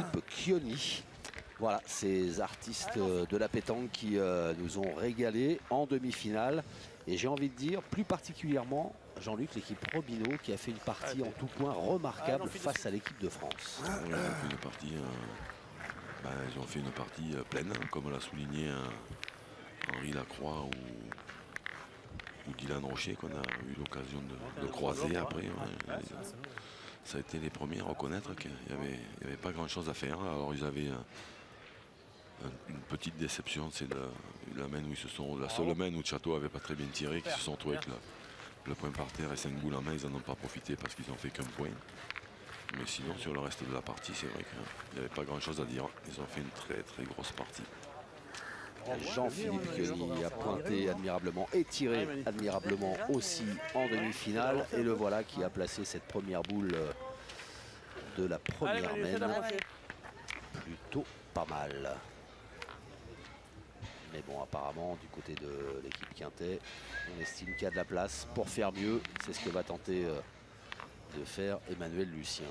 Philippe Chioni. Voilà, ces artistes de la pétanque qui nous ont régalé en demi-finale. Et j'ai envie de dire, plus particulièrement, Jean-Luc, l'équipe Robineau qui a fait une partie en tout point remarquable face à l'équipe de France. Oui, ils ont fait une partie, pleine, comme l'a souligné Henri Lacroix ou Dylan Rocher, qu'on a eu l'occasion de croiser après. Ça a été les premiers à reconnaître qu'il n'y avait pas grand-chose à faire. Alors ils avaient une petite déception, c'est la seule main où Château n'avait pas très bien tiré, qui se sont retrouvés avec le point par terre et 5 boules en main. Ils n'en ont pas profité parce qu'ils n'ont fait qu'un point. Mais sinon, sur le reste de la partie, c'est vrai qu'il n'y avait pas grand-chose à dire. Ils ont fait une très très grosse partie. Jean-Philippe Chioni a pointé admirablement et tiré admirablement aussi en demi-finale. Et le voilà qui a placé cette première boule de la première main. Plutôt pas mal. Mais bon, apparemment, du côté de l'équipe Quintet, on estime qu'il y a de la place pour faire mieux. C'est ce que va tenter de faire Emmanuel Lucien.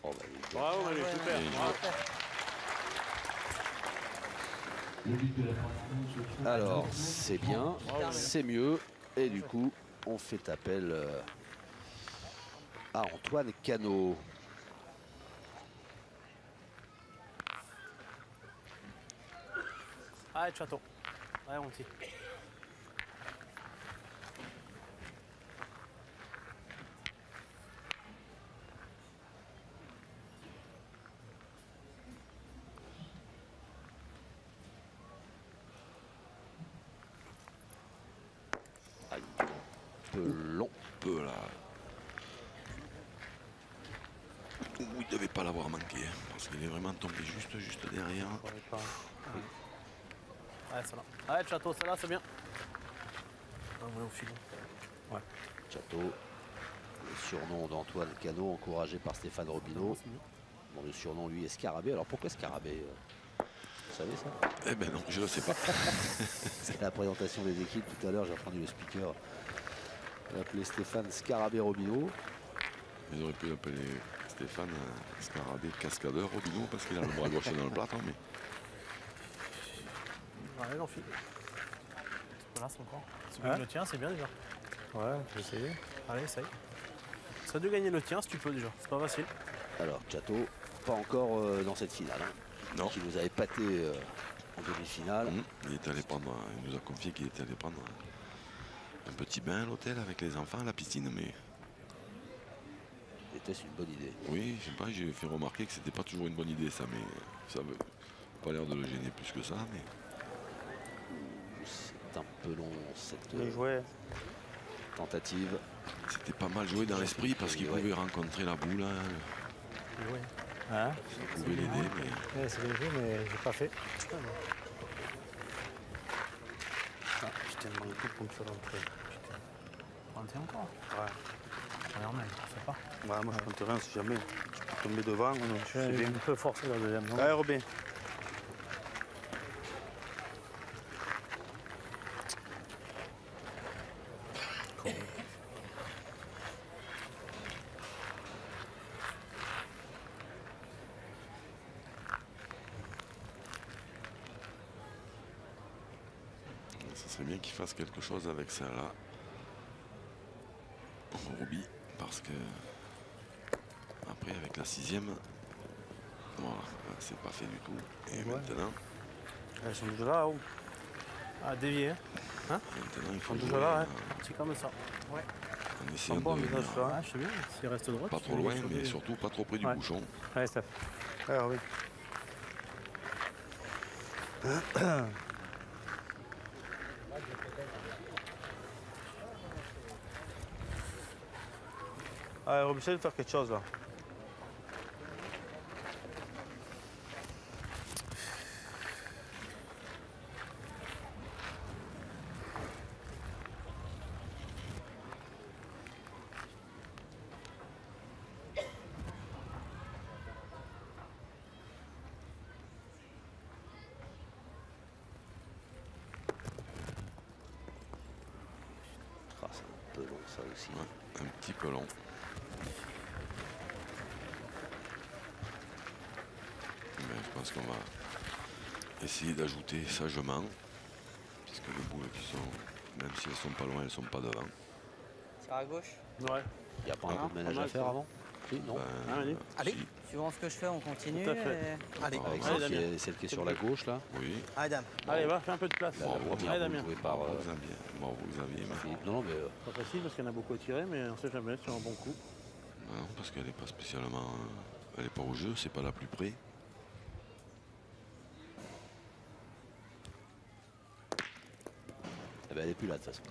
Oh, bah, bravo, Manu, super. Alors, c'est bien, c'est mieux. Et du coup, on fait appel à Antoine Cano. Allez, Château. Allez, on tire. Long. Peu là. Il ne devait pas l'avoir manqué, hein, parce qu'il est vraiment tombé juste derrière. Allez, ça là. Allez, Château, celle-là, c'est bien. Au fil. Ouais. Château, le surnom d'Antoine Cano, encouragé par Stéphane Robineau. Bon, le surnom, lui, est Scarabée. Alors pourquoi Scarabée vous savez ça? Eh ben non, je ne sais pas. C'est la présentation des équipes tout à l'heure, j'ai entendu le speaker l'appeler Stéphane Scarabée Robineau. Ils auraient pu l'appeler Stéphane Scarabée Cascadeur Robineau parce qu'il a le bras gauche dans le plâtre. Mais... Allez, j'en file. Voilà, c'est encore. Si tu le tien, c'est bien déjà. Ouais, je vais essayer. Allez, essaye. Ça a dû gagner le tien si tu peux déjà. C'est pas facile. Alors, Château, pas encore dans cette finale. Hein, non. Qui nous avait pâté en demi-finale. Il nous a confié qu'il était allé prendre un petit bain à l'hôtel avec les enfants à la piscine, mais... Était-ce une bonne idée? Oui, je sais pas, j'ai fait remarquer que c'était pas toujours une bonne idée ça, mais ça veut pas l'air de le gêner plus que ça, mais... C'est un peu long cette tentative. C'était pas mal joué dans l'esprit parce qu'il pouvait rencontrer la boule. Hein. Hein? Ça pouvait l'aider, mais... Ouais, c'est bien joué, mais j'ai pas fait. Ah, putain, il manque tout pour me faire rentrer. Rentrer encore? Ouais. Regarde, mais je sais pas. Ouais, moi je compte rien si jamais. Tu peux tomber devant. Je suis bien un peu forcé la deuxième. Ouais, Robin. Ça serait bien qu'il fasse quelque chose avec ça là. Roby, parce que après avec la sixième, voilà, c'est pas fait du tout. Et maintenant. Elles sont déjà là, Ah, dévié. Hein? Maintenant il faut déjà là, hein. C'est comme ça. Ouais. En essayant de venir, Ah, je sais bien, s'il reste droit. pas trop loin, mais surtout pas trop près du bouchon. Ouais, Steph. Ouais, oui. Allez, Robin, essaie de faire quelque chose là. peu long ça aussi. Ouais, un petit peu long. Mais je pense qu'on va essayer d'ajouter sagement, puisque les boules qui sont, même si elles sont pas loin, elles sont pas devant. Tire à gauche. Ouais. Il n'y a pas un Ah, peu de ménage pas mal, à faire ça. avant? Si, non. Ah, allez. Allez, si. suivant ce que je fais, on continue. Tout à fait. et- Allez, Avec Allez, celle qui est sur la gauche là. Oui. allez, dame. Allez, va, fais un peu de place. La première Allez, boule Damien. jouée par Bravo Xavier. Bravo Xavier. Mais Philippe. Non, mais Pas facile parce qu'il y en a beaucoup à tirer, mais on sait jamais, c'est un bon coup. non, parce qu'elle n'est pas spécialement. Elle n'est pas au jeu, c'est pas la plus près. eh ben, elle est plus là de toute façon.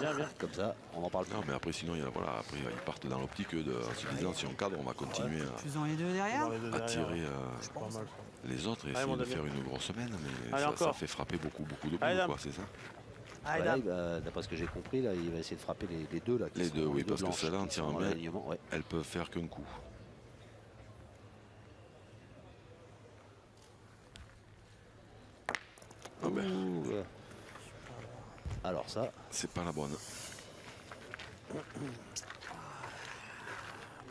Bien, bien. Comme ça, on en parle plus. Non, mais après, sinon, il y a, voilà, après, ils partent dans l'optique de en se disant si on cadre, on va continuer Tu en les deux derrière? Dans les deux à derrière. tirer Pas mal, ça. les autres et Allez, essayer mon de Damien. faire une grosse semaine. Mais Allez, ça encore. fait frapper beaucoup de Allez, boules, dame. quoi, c'est ça? Allez, Voilà, dame. d'après ce que j'ai compris, là, il va essayer de frapper les deux là. Les deux, oui, deux parce que blanches celle-là, en qui sont tirant dans bien, l'alignement, ouais. elles peuvent faire qu'un coup. Ah ben, Ouh, alors ça, c'est pas la bonne.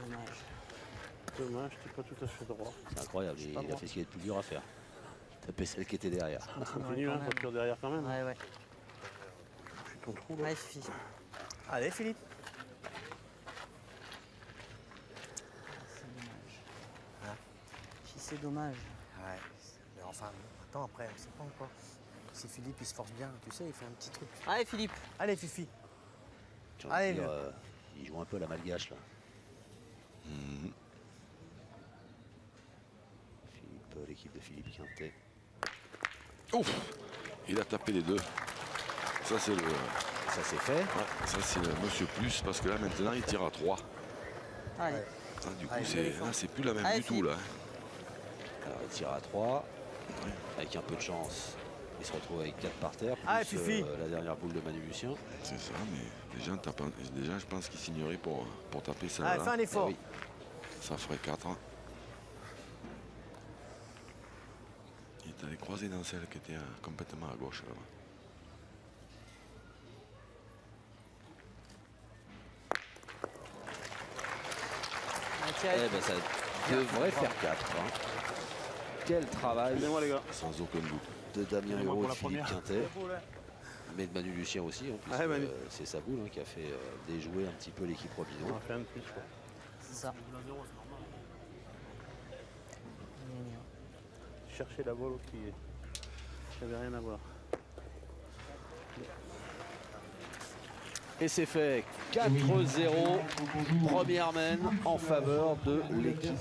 Dommage. Dommage, t'es pas tout à fait droit. c'est incroyable. Il a fait ce qui est le plus dur à faire. Taper celle qui était derrière. Continue, quand hein, même. faut tirer derrière quand même. Ouais, ouais. Je suis ton trou là. Allez, suffit. Allez, Philippe. C'est dommage. Si c'est dommage. Ouais. Mais enfin, attends, après, on sait pas encore. Si Philippe, il se force bien, tu sais, il fait un petit truc. Allez, Philippe. Allez, Fifi. J'ai envie de Allez, dire, vieux. il joue un peu la malgache là. Philippe, l'équipe de Philippe Quintet. Ouf! Il a tapé les deux. Ça, c'est le. Ça c'est fait. Ouais, ça, c'est le monsieur plus, parce que là, maintenant, il tire à 3. Allez. Ah, du coup, Allez, c'est plus la même Allez, du tout, là. Alors il tire à 3. Avec un peu de chance, il se retrouve avec 4 par terre. Plus Allez, Fifi. la dernière boule de Manu Lucien. C'est ça, mais déjà, je pense qu'il signerait pour taper ça. Allez, fais un effort. Eh oui. Ça ferait 4. Il est allé croiser dans celle qui était complètement à gauche, là. Eh ben, ça devrait faire 4. Quel travail Excusez-moi les gars. Sans aucun doute. de Damien Excusez-moi Hérault pour et la de Philippe première. Quintet. Mais de Manu Lucien aussi, hein, puisque, Ouais, Manu. c'est sa boule qui a fait déjouer un petit peu l'équipe On Robineau. a fait un de plus. Quoi. C'est ça. Chercher la balle qui n'avait rien à voir. Et c'est fait 4-0, première main en faveur de l'équipe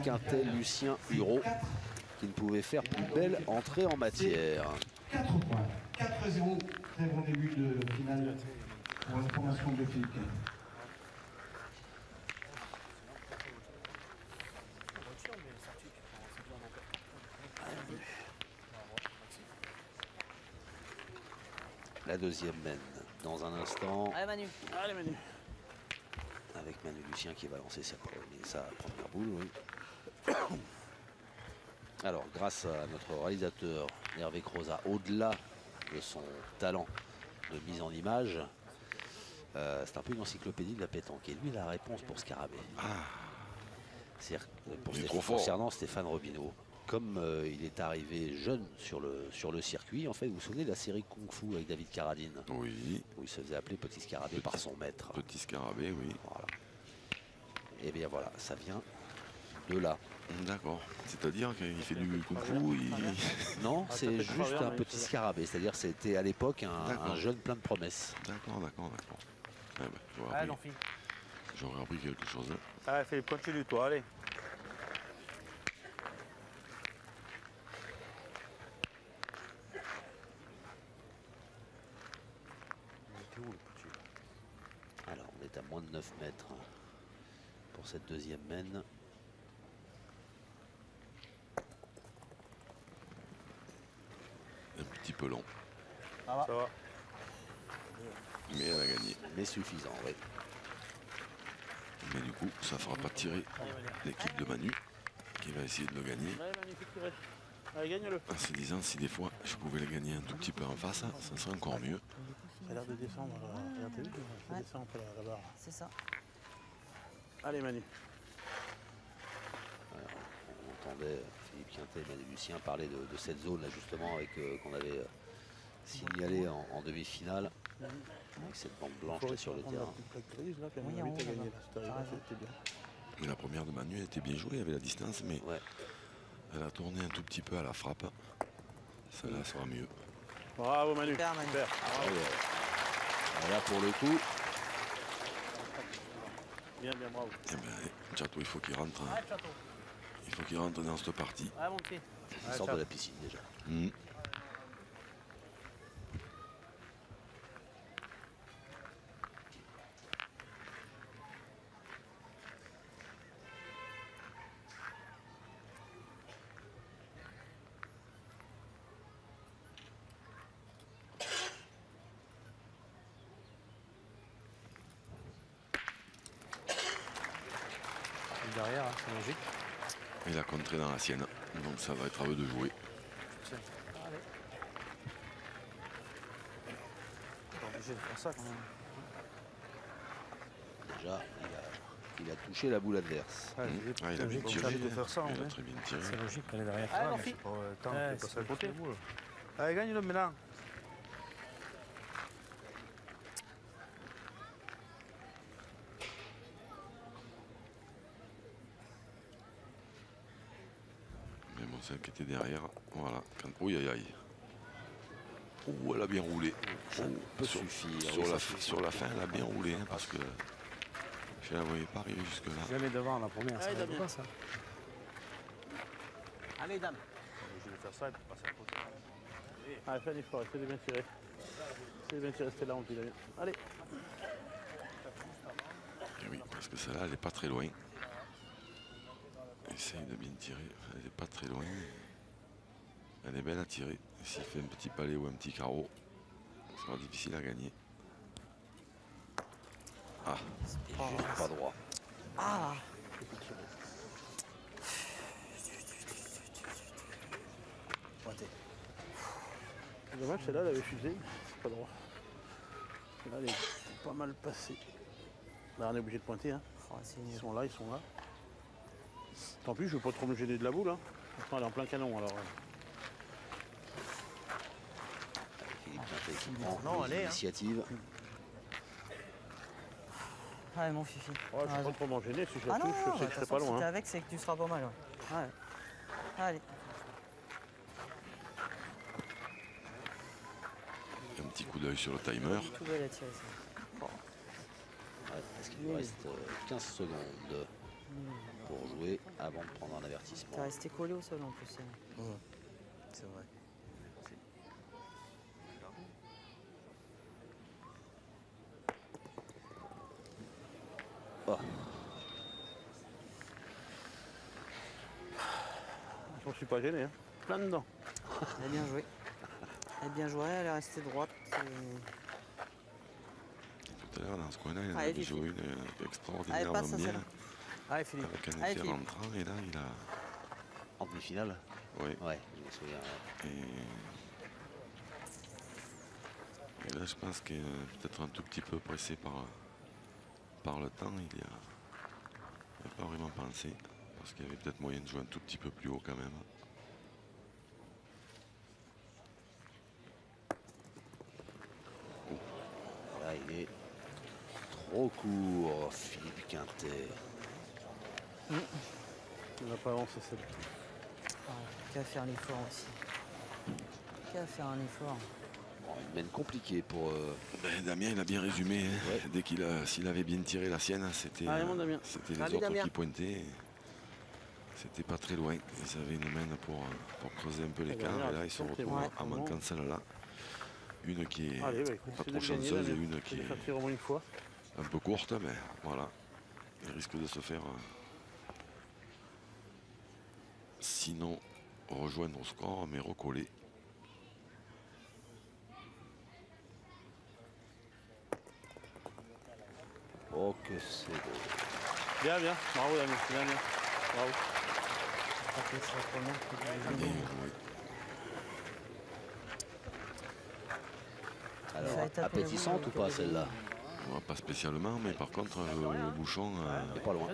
Quintet Lucien Hureau, qui ne pouvait faire plus belle entrée en matière. 4 points. 4-0. Très bon début de finale pour la formation de Philippe Quintet. La deuxième main dans un instant, Allez, Manu. Allez Manu. avec Manu Lucien qui va lancer sa première boule. Oui. Alors, grâce à notre réalisateur Hervé Croza, au-delà de son talent de mise en image, c'est un peu une encyclopédie de la pétanque. Et lui, la réponse pour Scarabée. C'est-à-dire Il est trop fort. concernant Stéphane Robineau. Comme il est arrivé jeune sur le circuit, en fait, vous vous souvenez de la série Kung Fu avec David Carradine, Oui, où il se faisait appeler Petit Scarabée par son maître. petit scarabée, oui. Voilà. Et bien voilà, ça vient de là. D'accord. C'est-à-dire qu'il fait du kung fu, Non, Ah, ça c'est fait juste travers, un mais petit c'est- scarabée. C'est-à-dire c'était à l'époque un D'accord. jeune plein de promesses. D'accord. Eh ben, Allez, non, fille. j'aurais appris quelque chose. Hein. Allez Philippe, continue toi, allez. Alors on est à moins de 9 mètres pour cette deuxième main. Un petit peu long, Ça va. mais elle a gagné. Mais suffisant, oui. Mais du coup, ça fera pas tirer l'équipe de Manu, qui va essayer de le gagner. Allez Manu, fais tirer. Allez, gagne-le. En se disant, si des fois je pouvais le gagner un tout petit peu en face, ça serait encore mieux. Ça a l'air de descendre. Regarde, t'as vu, ça Ouais. descend après la barre. C'est ça. Allez Manu. On entendait Philippe Quintet et Manu Lucien parler de cette zone là justement avec qu'on avait signalé en demi-finale. Avec cette bande blanche là, sur le terrain. La petite plaque grise là, puis Oui, à mon en avis, t'as haut, gagné là-bas. là. C'était arrivé, T'as raison. c'était bien. Mais la première de Manu était bien jouée, il y avait la distance, mais Ouais. elle a tourné un tout petit peu à la frappe. Ça là sera mieux. Bravo Manu. Super, Manu. Super. Ah ouais. Là pour le coup, Bien, bien, bravo. Eh ben, Chateau, il faut qu'il rentre. Il faut qu'il rentre dans cette partie. Ouais, mon pied. il sort de la piscine déjà. Mm. Derrière, hein, c'est logique. Il a contré dans la sienne. Donc ça va être à eux de jouer. Allez. T'es obligé de faire ça quand même. Déjà, il a touché la boule adverse. Ouais, Ah, il a bien obligé tiré. de faire ça en Il a fait. très bien tiré. C'est logique, elle est derrière Allez, toi, mon mais fils. c'est pas... Attends, Ouais, t'es passé c'est à côté. vous, là. Allez, gagne-le maintenant. Mais bon, celle qui était derrière, voilà. Oui, aïe, aïe. Oh, elle a bien roulé. Ça peut suffire. Sur, oui, la, ça suffit. sur la fin, elle a bien roulé, hein, parce que je ne la voyais pas arriver jusque-là. Jamais devant la première, ça Allez, va Damien. pas ça. Allez, dame. Obligé de faire ça et puis passer à côté. Allez, fais un effort, essaie de bien tirer. Essaie de bien tirer, c'était là, on dit bien. Allez. Et oui, parce que celle-là, elle n'est pas très loin. Essaye de bien tirer. Elle n'est pas très loin. Elle est belle à tirer. S'il fait un petit palais ou un petit carreau, ce sera difficile à gagner. Ah, Juste pas droit. Ah. Pointé. C'est dommage, celle-là, elle avait fusé. C'est pas droit. Celle-là, elle est pas mal passée. Là, on est obligé de pointer. Hein. Oh, c'est Ils nul. sont là, ils sont là. Tant pis, je veux pas trop me gêner de la boule. Hein. Pourtant, elle est en plein canon alors. Philippe Quintet qui Non, prend allez, hein. l'initiative. Allez, mon fifi. Ouais, je vais pas trop m'en gêner. Si je Ah la non, touche, je sais que je serai pas si loin. t'es Hein. avec, c'est que tu seras pas mal. Ouais. Ouais. Allez. un petit coup d'œil sur le timer. Tout belle à tirer, ça. Ouais, parce qu'il lui reste 15 secondes pour jouer avant de prendre un avertissement. T'es resté collé au sol en plus. C'est vrai. Oh, Je ne suis pas gêné. Hein. Plein dedans. Elle a bien joué. Elle a bien joué, elle est restée droite. Tout à l'heure, dans ce coin-là, il en Allez, avait Fifi. joué une Allez, extraordinaire passe à bien, celle-là. Allez, Philippe. avec un Allez, effet Philippe. rentrant. Et là, il a... en demi-finale. Oui. Ouais, je me souviens. Ouais. Et là, je pense qu'il est peut-être un tout petit peu pressé par le temps. Il n'a pas vraiment pensé. Parce qu'il y avait peut-être moyen de jouer un tout petit peu plus haut quand même. Là, il est trop court, Philippe Quintet. On n'a pas avancé celle-là. Qu'à faire l'effort aussi. Qu'à faire un effort. Bon, une mène compliquée pour... Ben, Damien, il a bien résumé. Hein. Ouais. Dès s'il avait bien tiré la sienne, c'était Allez, mon Damien. les Allez, autres Damien. qui pointaient. C'était pas très loin. Ils avaient une main pour creuser un peu l'écart. Damien, Et là, ils se attention, retrouvent ouais. en manquant celle-là. Une qui est Allez, bah, écoute, pas c'est trop de gagner, chanceuse et Damien. une qui C'est de est faire tirer au moins une fois. un peu courte, mais voilà. Il risque de se faire sinon rejoindre au score, mais recoller. Oh, que c'est beau. Bien, bien. Bravo, Damien. Bien, bien. Bravo. Après, c'est la première qui Bien joué. Alors, Ça a tapé appétissante le ou pas celle-là? Pas spécialement, mais par contre, le bouchon, Elle est pas loin.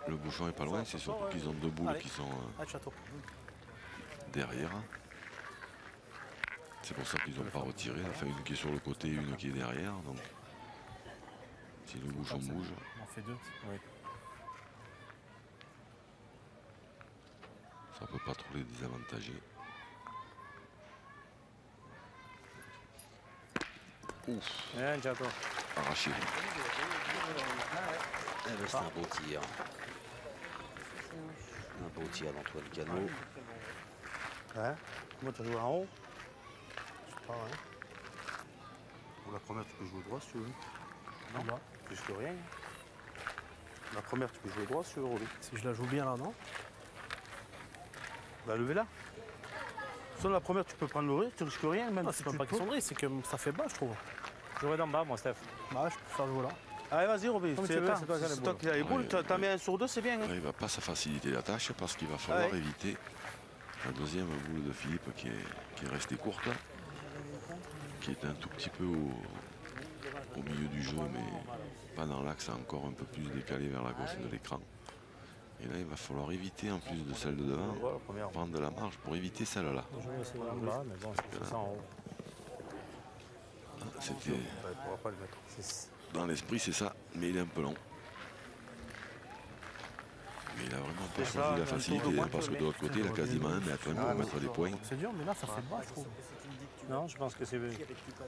le bouchon est pas loin. C'est surtout qu'ils ont deux boules qui sont derrière. C'est pour ça qu'ils n'ont pas retiré. Enfin, une qui est sur le côté, une qui est derrière. Donc, si le bouchon bouge, On fait deux. Oui. ça peut pas trop les désavantager. Ouf, J'adore. arraché. Eh ben, c'est un beau tir. Un beau tir d'Antoine Cano. Hein? Moi, tu as joué en haut? Je sais pas, hein. Pour la première, tu peux jouer droit si tu veux. Non, plus que rien. La première, tu peux jouer droit si tu veux, Roby. Si je la joue bien là, non? Bah, levez-la. Sur la première, tu peux prendre le risque, tu risques rien. Même si C'est tu pas te question de risque, c'est que ça fait bas, je trouve. J'aurais d'en bas, moi, Steph. Bah, je préfère jouer là. Allez, vas-y, Roby. mais C'est tu veux, toi, c'est toi qui as les boules. qui as les boules. Ouais, T'as mis un sur deux, c'est bien. Hein. Il ne va pas se faciliter la tâche parce qu'il va falloir Ouais. éviter la deuxième boule de Philippe qui est restée courte, là, qui est un tout petit peu au milieu du jeu, mais pas dans l'axe, encore un peu plus décalé vers la gauche de l'écran. Et là, il va falloir éviter, en plus de celle de devant, Voilà, première. prendre de la marge pour éviter celle-là. Je vais essayer en bas, mais bon, c'est ça en haut. C'était Ouais, il pourra pas le mettre. dans l'esprit, c'est ça, mais il est un peu long. Mais il a vraiment pas C'est ça, choisi la un tour de facilité, pointe, parce que le de l'autre côté, il a quasiment un mètre pour mettre des points. C'est dur, mais là, ça fait bas, je trouve. Non, je pense que c'est.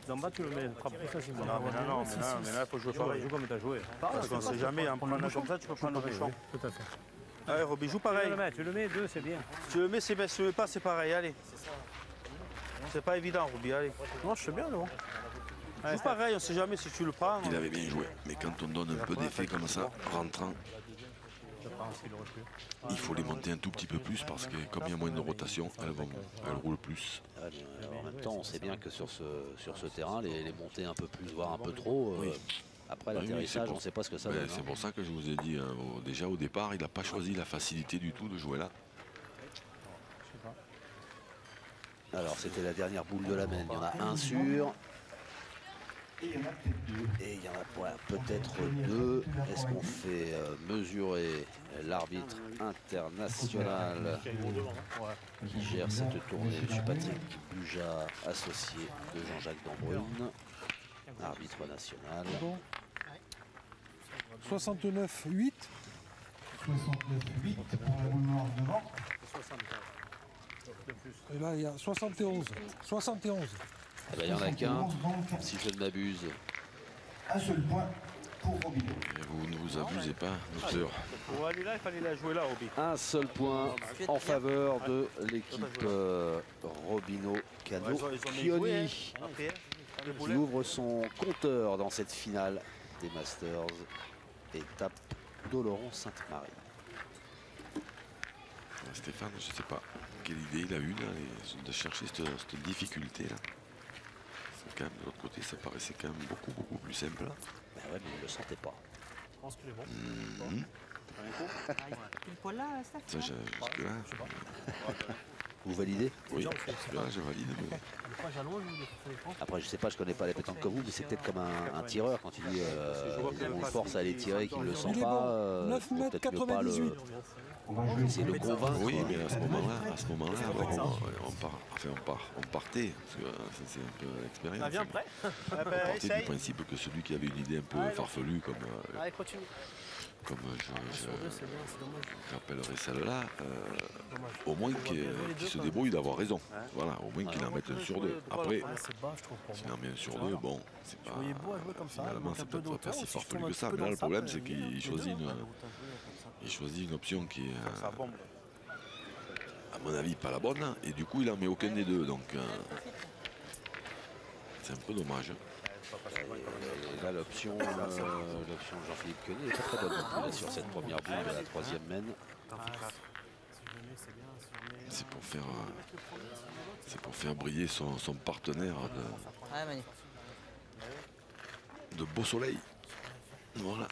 D'en bas, tu le mets plus facilement. Non, mais là, il faut jouer pareil. Joue comme tu as joué. Parce qu'on ne sait jamais, en prenant comme ça, tu peux prendre le bouchon. Tout à fait. Allez, Roby, joue Tu pareil. le mets, deux, c'est bien. Si tu le mets, c'est bien. Si tu le mets pas, c'est pareil. Allez. C'est pas évident, Roby. Allez. Non, je sais bien, là. Joue pareil, on ne sait jamais si tu le prends. Il avait bien joué, mais quand on donne un peu d'effet comme ça, rentrant, il faut les monter un tout petit peu plus parce que comme il y a moins de rotation, elles roulent plus. En même temps, on sait bien que sur ce terrain, les montées un peu plus, voire un peu trop, après Oui, l'atterrissage, c'est pour- on ne sait pas ce que ça Ben, donne. c'est hein. pour ça que je vous ai dit, déjà au départ, il n'a pas choisi la facilité du tout de jouer là. Alors, c'était la dernière boule de la main. Il y en a un sûr. Et il y en a peut-être deux. Et il y en a peut-être deux. Est-ce qu'on fait mesurer l'arbitre international qui gère cette tournée, M. Patrick Buja, associé de Jean-Jacques Dambrune, arbitre national. 69,8. 69,8 pour la boule noire devant. Et là, il y a 71. 71. Eh ben, il n'y en a qu'un, si je ne m'abuse. Un seul point pour Robineau. Et vous ne vous abusez pas, docteur. Pour aller là, il fallait la jouer là, Roby. Un seul point en faveur de l'équipe Robineau-Cano. Ils ont mis joué, hein. Chioni Après, les qui boulets. ouvre son compteur dans cette finale des Masters. Étape d'Oloron-Sainte-Marie. Stéphane, je ne sais pas quelle idée il a eu là, de chercher cette difficulté là. C'est quand même, de l'autre côté, ça paraissait quand même beaucoup plus simple. Là. Ben ouais, mais il ne le sentait pas. Je pense qu'il est bon. Pile poil là, Steph. Ça, jusque-là, Vous validez? oui, jusque-là, je valide. Mais Après, je sais pas, je connais pas les pétanques que vous, mais c'est peut-être comme un tireur quand il dit on le force à aller tirer, qu'il ne le sent Il est pas. bon. 9 faut mètres peut-être ne pas 98. On va jouer au essayer de le convaincre. oui, mais à ce moment-là, on partait, parce que ça, c'est un peu l'expérience. Ça vient prêt. On partait du principe que celui qui avait une idée un peu farfelue, comme Allez, continue. j'appellerais celle-là, au moins qu'il se débrouille d'avoir raison. Voilà, au moins qu'il en mette un sur deux. Après, C'est bas, je trouve, pour s'il moi. en met un sur deux, bon, c'est pas. voyais beau à jouer comme ça, il Finalement, manque c'est un peu peut-être pas d'auteur, si si je farfelu tombe que un ça. peu Mais là, dans le le problème, sable, c'est qu'il les choisit deux, il choisit une option qui est, Ça bombe. à mon avis, pas la bonne. Et du coup, il en met aucun des deux. Donc, c'est un peu dommage. Et là, l'option Jean-Philippe Quenet est pas très bonne non plus, là, sur cette première boule de la troisième mène. C'est pour faire briller son partenaire Ouais, Manu. de Beau Soleil. Voilà.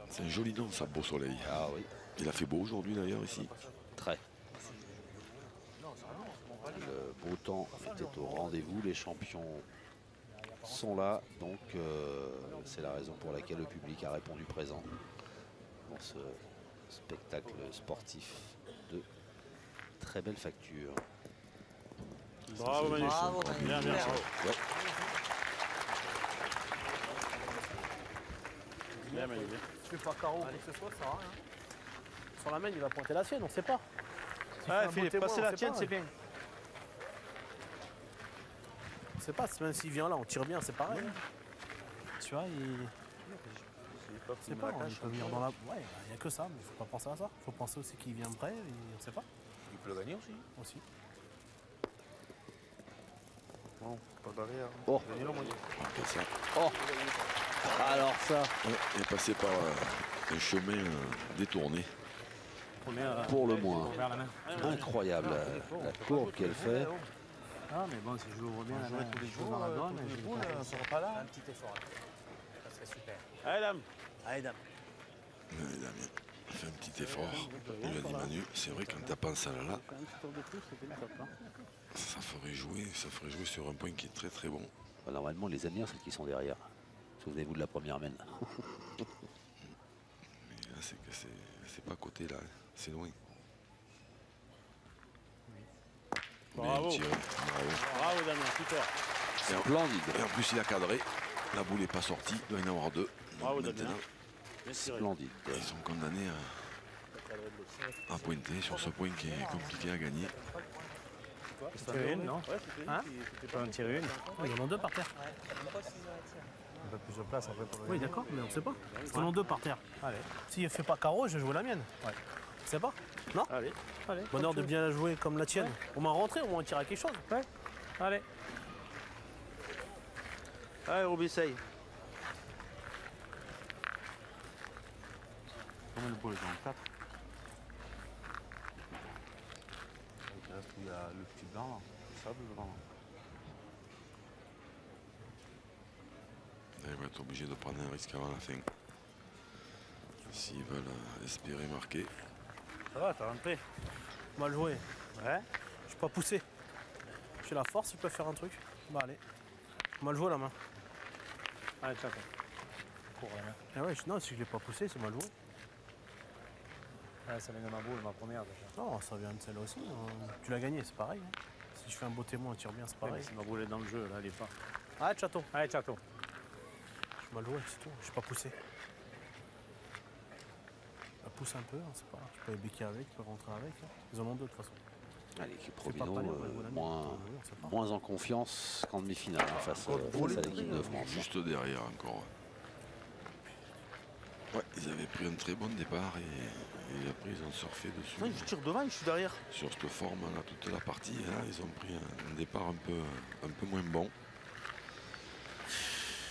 C'est un joli nom, ça, Beau Soleil. Ah oui, Il a fait beau aujourd'hui, d'ailleurs, ici. très. Le beau temps était au rendez-vous. Les champions sont là. Donc c'est la raison pour laquelle le public a répondu présent dans ce spectacle sportif de très belle facture. Bravo Manu. Bravo, Manu. Bien, bien. Super. Ouais. Bien, Manu, bien. Tu fais pas carreau ou quoi que ce soit, ça sert à rien. Sur la main, il va pointer la sienne, on sait pas. Ah, Philippe, passer la tienne, c'est bien. On sait pas, même s'il vient là, on tire bien, c'est pareil. Tu vois, il. C'est pas, il peut venir dans la. Ouais, il n'y a que ça, mais il faut pas penser à ça. Il faut penser aussi qu'il vient près, et on sait pas. Il peut le gagner aussi. Aussi. Bon, pas derrière. Oh. Ça. Oh. Alors ça, Ouais, il est passé par un chemin détourné. pour le moins, Vers la main. incroyable la courbe qu'elle fait. Ah, mais bon, si je l'ouvre bien, Jouer tous les jours dans la contre donne, les je poules, vais on sera pas là. un petit effort là. Ça serait super. Allez, dame. Allez, dame. Ouais, Damien fait un petit effort. Il lui a dit Manu, c'est vrai qu'en tapant ça là, ça ferait jouer sur un point qui est très très bon. Normalement, les Amiens, c'est qui sont derrière. Souvenez-vous de la première mène. Mais là, c'est que c'est pas à côté là, c'est loin. Bravo. Bien tiré, bravo. Bravo Damien, super. Splendide. Et en plus, il a cadré. La boule n'est pas sortie, il doit y en avoir deux. Bravo, Maintenant, Damien. Bien tiré. Splendide. ils sont condamnés à pointer sur ce point qui est compliqué à gagner. Tirer une, non? Hein? Pas en tirer une. Il y en a deux par terre. Un peu plus de place après pour le Oui, d'accord, mais on sait pas. Il y en a deux par terre. Allez. S'il ne fait pas carreau, je vais jouer la mienne. Ouais. Tu sais pas? Non? Allez. Allez. Bonheur de bien la jouer comme la tienne. Au moins rentrer, au moins tirer à quelque chose. Ouais. Allez. Allez, Roby, essaye. Combien de boules ils ont 4. Donc il reste où il y a le petit blanc là, le sable devant. Ils vont être obligés de prendre un risque avant la fin. S'ils veulent espérer marquer. Ça va, t'as rentré. Mal joué. Ouais. Je suis pas poussé. J'ai la force, il peut faire un truc. Bah allez. Mal joué la main. Allez, tiens, cours la main. Ah ouais, non, si je l'ai pas poussé, c'est mal joué. Ouais, ça vient de ma boule, ma première déjà. Non, ça vient de celle-là aussi. Tu l'as gagné, c'est pareil. hein. Si je fais un beau témoin, on tire bien, c'est Ouais, pareil. mais si ma boule est dans le jeu, là, elle est pas. Arrête, Château. Allez, Chato. Je suis mal joué, c'est tout. Je suis pas poussé. Ça pousse un peu, hein, c'est pas grave. Tu peux béquiller avec, tu peux rentrer avec. hein. Ils en ont deux de toute façon. Ah, l'équipe C'est pas Robino, palais, on va jouer la mienne. moins, Oui, on sait pas. moins en confiance qu'en demi-finale hein, face à l'équipe de France. Juste derrière encore. Ouais, ils avaient pris un très bon départ et après ils ont surfé dessus. Non, je tire devant, je suis derrière. Sur cette forme là, toute la partie, là, ils ont pris un départ un peu moins bon.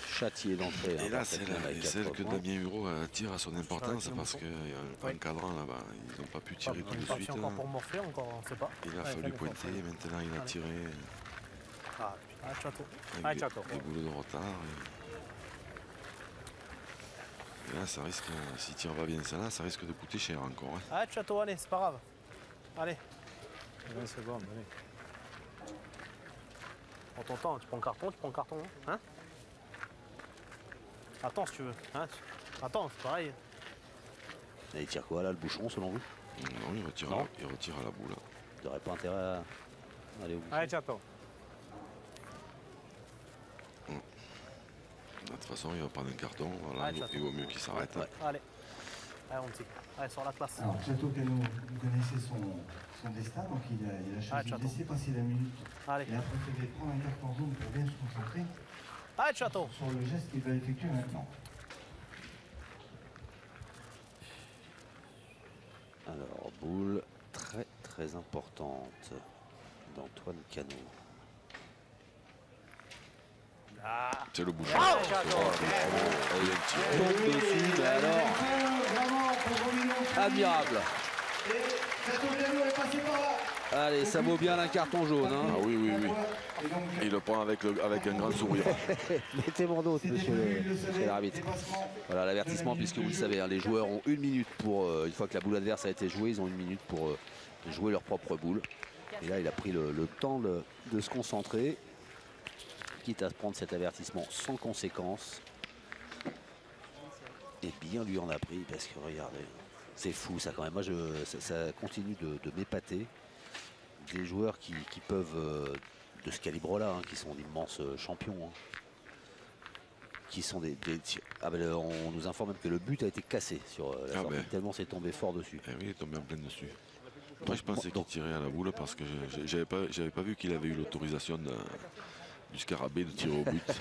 Châtier d'entrée. Et hein, là, par c'est cette même avec celle 4 que points. Damien Hureau tire à son importance parce qu'en Ouais. cadrant là-bas, ils n'ont pas pu tirer tout On de est parti suite. encore pour morfler, encore, on sait pas. Il a Ouais, fallu fallait pointer, pas. maintenant il a Allez. tiré Ah, Château. avec Allez, des, Chato. des boulots de retard. Et là, ça risque, s'il tire pas bien ça là, ça risque de coûter cher encore. hein. Arrête, Château, allez, c'est pas grave. Allez, 20 secondes, allez. prends ton temps, tu prends le carton, hein? Attends si tu veux, hein? Attends, c'est pareil. Et il tire quoi là, le bouchon, selon vous? Non, il retire, Non. il retire à la boule. Il n'aurait pas intérêt à aller au bout. Allez, Chato. De toute façon, il va prendre un carton. Voilà, Allez, il vaut mieux qu'il s'arrête. Ouais. Allez, allez, on tire. Allez, sur la place. Alors, Château Cano, vous connaissez son destin, donc il a choisi de Château. laisser passer la minute. Allez, Il a préféré prendre un carton jaune pour bien se concentrer allez, Château. sur le geste qu'il va effectuer maintenant. Alors, boule très très importante d'Antoine Cano. C'est le bouchon. Tombe dessus, mais alors, Vraiment, pour Romino. admirable. Et Château Cano est passé par là. Allez, ça vaut bien un carton jaune. Ah Hein. oui, oui, oui. Et donc, Et il le prend avec un grand sourire. Mettez mon dos, c'était monsieur prévu, il le savait, l'arbitre. dépassement. Voilà l'avertissement, puisque vous le savez, hein, les joueurs ont 1 minute pour, une fois que la boule adverse a été jouée, ils ont 1 minute pour jouer leur propre boule. Et là, il a pris le temps de se concentrer. quitte à prendre cet avertissement sans conséquence. Et bien lui en a pris parce que regardez, c'est fou ça quand même. Moi, ça continue de m'épater. Des joueurs qui peuvent, de ce calibre-là, hein, qui sont d'immenses champions. Hein, qui sont ah ben, on nous informe même que le but a été cassé sur la sortie, tellement c'est tombé fort dessus. Eh oui, il est tombé en plein dessus. Moi, je pensais qu'il tirait à la boule parce que j'avais pas vu qu'il avait eu l'autorisation du scarabée de tirer au but.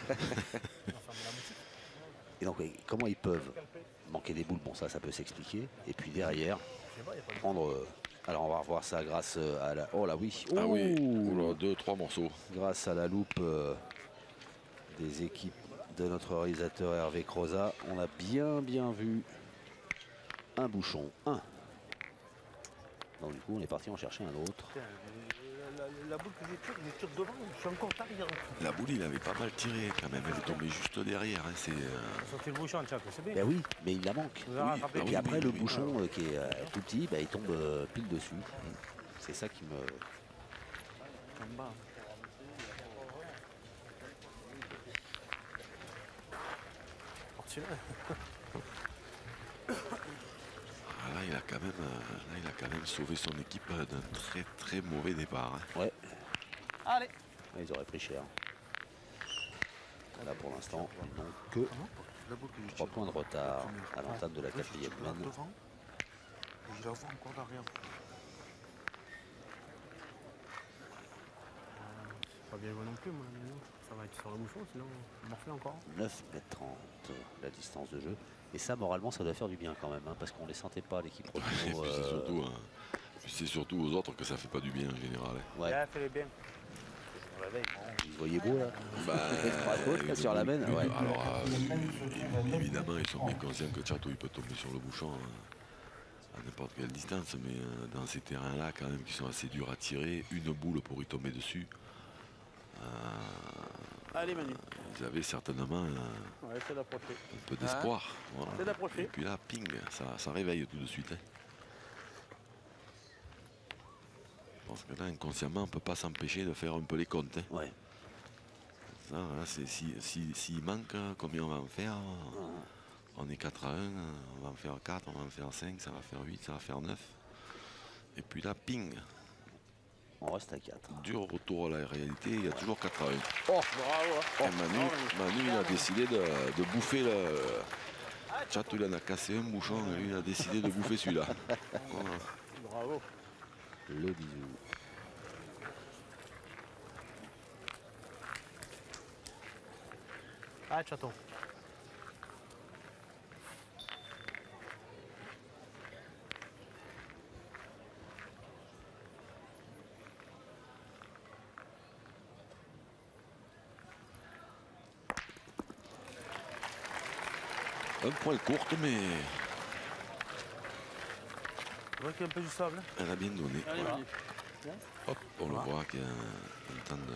Et donc, comment ils peuvent manquer des boules? Bon, ça peut s'expliquer. Et puis derrière, prendre... alors, on va revoir ça grâce à la... Oh là, oui. Ah oui, 2-3 morceaux. Grâce à la loupe des équipes de notre réalisateur Hervé Croza, on a bien vu un bouchon. Donc, du coup, on est parti en chercher un autre. La boule que je tire devant, je suis encore derrière. La boule, il avait pas mal tiré quand même. Elle est tombée juste derrière. Hein. C'est sorti le bouchon, Tchak, c'est bien. Ben oui, mais il la manque. Oui, et puis après, le bouchon qui est tout petit, il tombe pile dessus. C'est ça qui me... En bas. Là, il a quand même sauvé son équipe d'un très mauvais départ. Hein. Ouais. Allez. Ils auraient pris cher. Là, pour l'instant, ils n'ont que 3 points de retard à l'entame de la 4e manche. Et je la vois encore derrière. Pas bien joué non plus, moi. Ça va être sur le bouchon, sinon on morfle encore. 9,30 m la distance de jeu. Et ça, moralement, ça doit faire du bien quand même, hein, parce qu'on ne les sentait pas, l'équipe Robino. C'est surtout aux autres que ça fait pas du bien en général. Hein. Ouais. Ouais, fais-le bien. Vous voyez beau là Bah, sur la mène. Ouais. Alors, évidemment, ils sont bien conscients que Chateau il peut tomber sur le bouchon à n'importe quelle distance, mais dans ces terrains-là, quand même, qui sont assez durs à tirer, une boule pour y tomber dessus. Allez, Manu. Ils avaient certainement Ouais, c'est d'approcher. un peu d'espoir. Voilà. C'est d'approcher. Et puis là, ping, ça réveille tout de suite. Hein. Parce que là, inconsciemment, on ne peut pas s'empêcher de faire un peu les comptes. Hein. Ouais. Ça, là, s'il manque, combien on va en faire? On est 4-1, on va en faire 4, on va en faire 5, ça va faire 8, ça va faire 9. Et puis là, ping. On reste à 4. Dur retour à la réalité, il y a toujours 4-1. Oh, bravo. Manu, il a décidé de bouffer le... Chateau, il en a cassé un bouchon, et lui, il a décidé de bouffer celui-là. Voilà. Bravo. Le bisou. Ah, Chaton. Un point courte, mais Tu vois qu'il y a un peu du sable. elle a bien donné. Allez, Voilà. Manu. Hop, on le voit qu'il y a un temps de...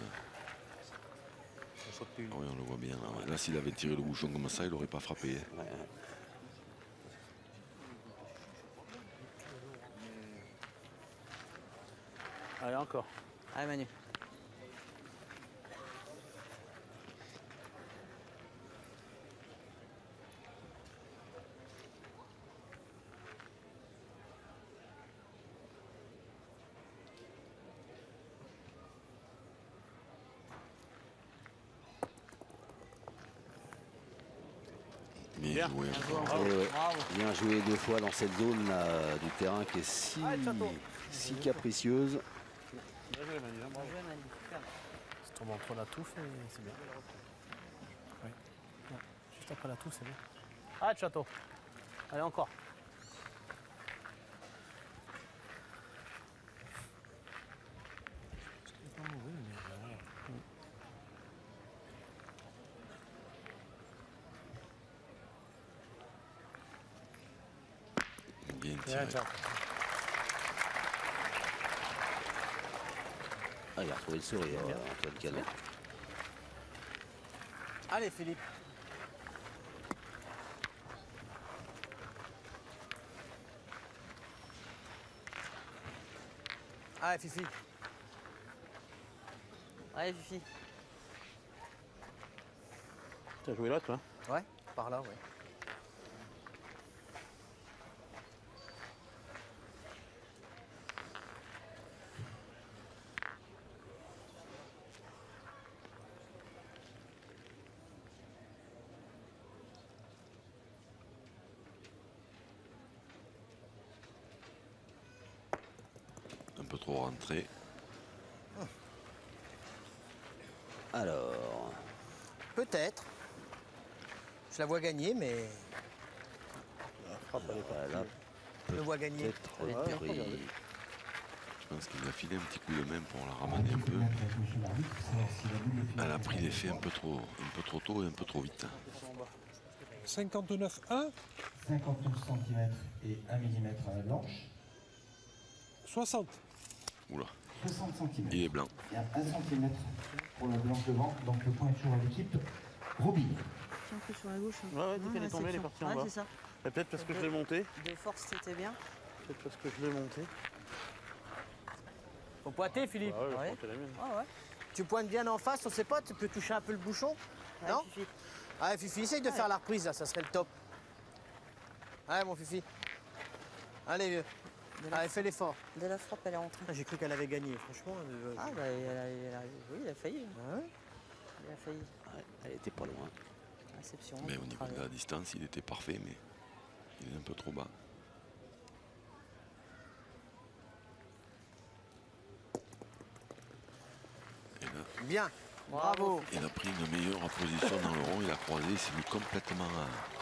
Ah oui, on le voit bien. Là, ouais. Là, s'il avait tiré le bouchon comme ça, il n'aurait pas frappé. Hein. Ouais. Allez, encore. Allez, Manu. Bien joué. Bien joué 2 fois dans cette zone là, du terrain qui est si capricieuse. Bien joué, Manu. Bravo. Ça tombe entre la touffe et c'est bien. Oui. Ouais. Juste après la touffe, c'est bien. Ah, Chateau. Allez, encore. Bien tiré. Ah, il a retrouvé le sourire, Antoine Canon. Allez, Philippe. Allez, Fifi. Allez, Fifi. T'as joué là, toi? Ouais, par là, ouais. Un peu trop rentré. Alors, Peut-être. Je la vois gagner, mais voilà, je le vois gagner. peut-être pris. Je pense qu'il a filé un petit coup de main pour la ramener un peu. Elle a pris l'effet un peu trop tôt et un peu trop vite. 59,1. 59 cm et 1 mm à la blanche. 60. Oula, 60 cm. il est blanc. Il y a 1 cm pour la blanche devant, donc le point est toujours à l'équipe. Robin. Un peu sur la gauche. Ouais, ouais, dès qu'elle est tombée, elle est partie en bas. c'est ça. Et peut-être parce que je l'ai monté. De force, c'était bien. Peut-être parce que je l'ai monté. Faut pointer, Philippe. Ah ouais, Ouais. je pointais la mienne. Ouais, ouais. Tu pointes bien en face, on sait pas, tu peux toucher un peu le bouchon. Ouais, Non Fifi. Allez, Fifi, essaye de faire la reprise, là, ça serait le top. Allez, mon Fifi. Allez, vieux. Allez, fais l'effort. Dès la frappe, elle est rentrée. Ah, j'ai cru qu'elle avait gagné, franchement. Ah, bah, oui, il a failli. Ah ouais. Il a failli. Ouais, elle était pas loin. Réception. Mais au niveau de la distance, il était parfait, mais il est un peu trop bas. Et là, Bien. Bravo. il a pris une meilleure position dans le rond. Il a croisé, il s'est mis complètement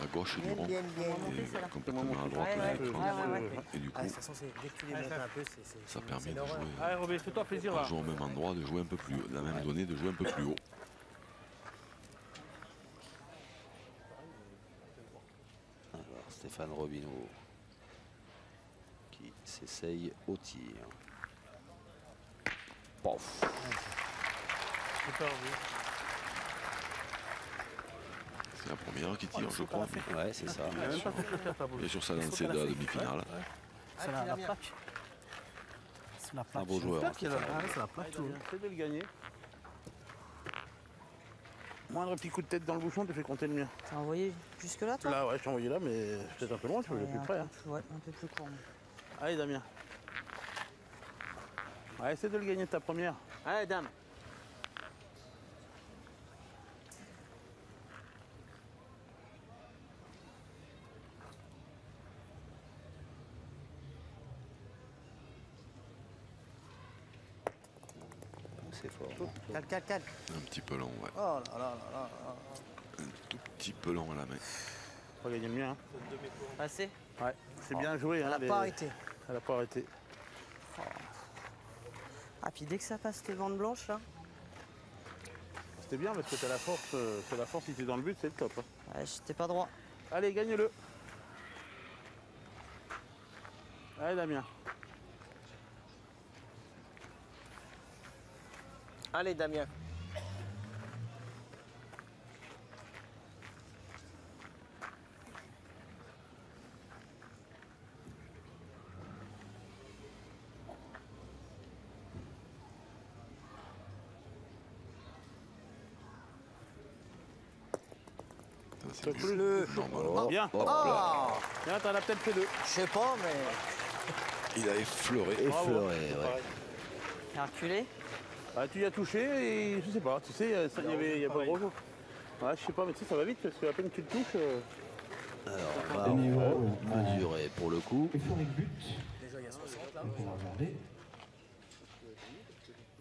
à gauche du Bien, rond. bien, bien. Et complètement à droite. Ouais, de l'écran. ouais. Et du Ah, coup, de toute façon, dès que tu les montes un peu, c'est ça permet de l'horreur. jouer, Allez, Robin, fais-toi plaisir de là. jouer au même endroit, de jouer un peu plus haut, de la même donnée, de jouer un peu plus haut. Alors, Stéphane Robineau qui s'essaye au tir. Pof. C'est la première qui tire, je crois. Ouais, c'est ça. Il a même pas fait le faire ta boule. Et sur sa lancée de la demi-finale. C'est la plaque. C'est la plaque. Un beau joueur. Ah, c'est la plaque. tout. C'est de le gagner. Moindre petit coup de tête dans le bouchon, tu fais compter le mien. T'as envoyé jusque-là, toi? Là, ouais, je t'ai envoyé là, mais peut-être un peu loin, tu veux Ouais, plus un près. peu Hein. plus- Ouais, un peu plus court. Allez, Damien. Allez, essaie de le gagner de ta première. Allez, Dame. C'est fort. Calme, calme, calme. Un petit peu long, ouais. Oh là là là là là. Un tout petit peu long à la main. On va gagner le mien. Hein. Passé? Ouais, c'est bien joué. Elle Hein, n'a pas arrêté. Elle a pas arrêté. Ah, puis dès que ça passe tes bandes blanches, là, C'était bien parce que t'as la force, si t'es dans le but, c'est le top. Hein. ouais, j'étais pas droit. Allez, gagne-le. Allez, Damien. Allez, Damien. Ça, c'est Plus mieux. Le... Normalement. Bien. Hop là. Oh, Bien, t'en as peut-être fait deux. je sais pas, mais... Il a effleuré. Effleuré, C'est ouais. pareil. T'as reculé? Ah, tu y as touché et je sais pas, tu sais, il y a pas de gros. Ouais, je sais pas, mais tu sais, ça va vite parce que à peine tu le touches. Alors, on va mesurer pour le coup. Euphorique but. Déjà, il y a 60 là. On va regarder.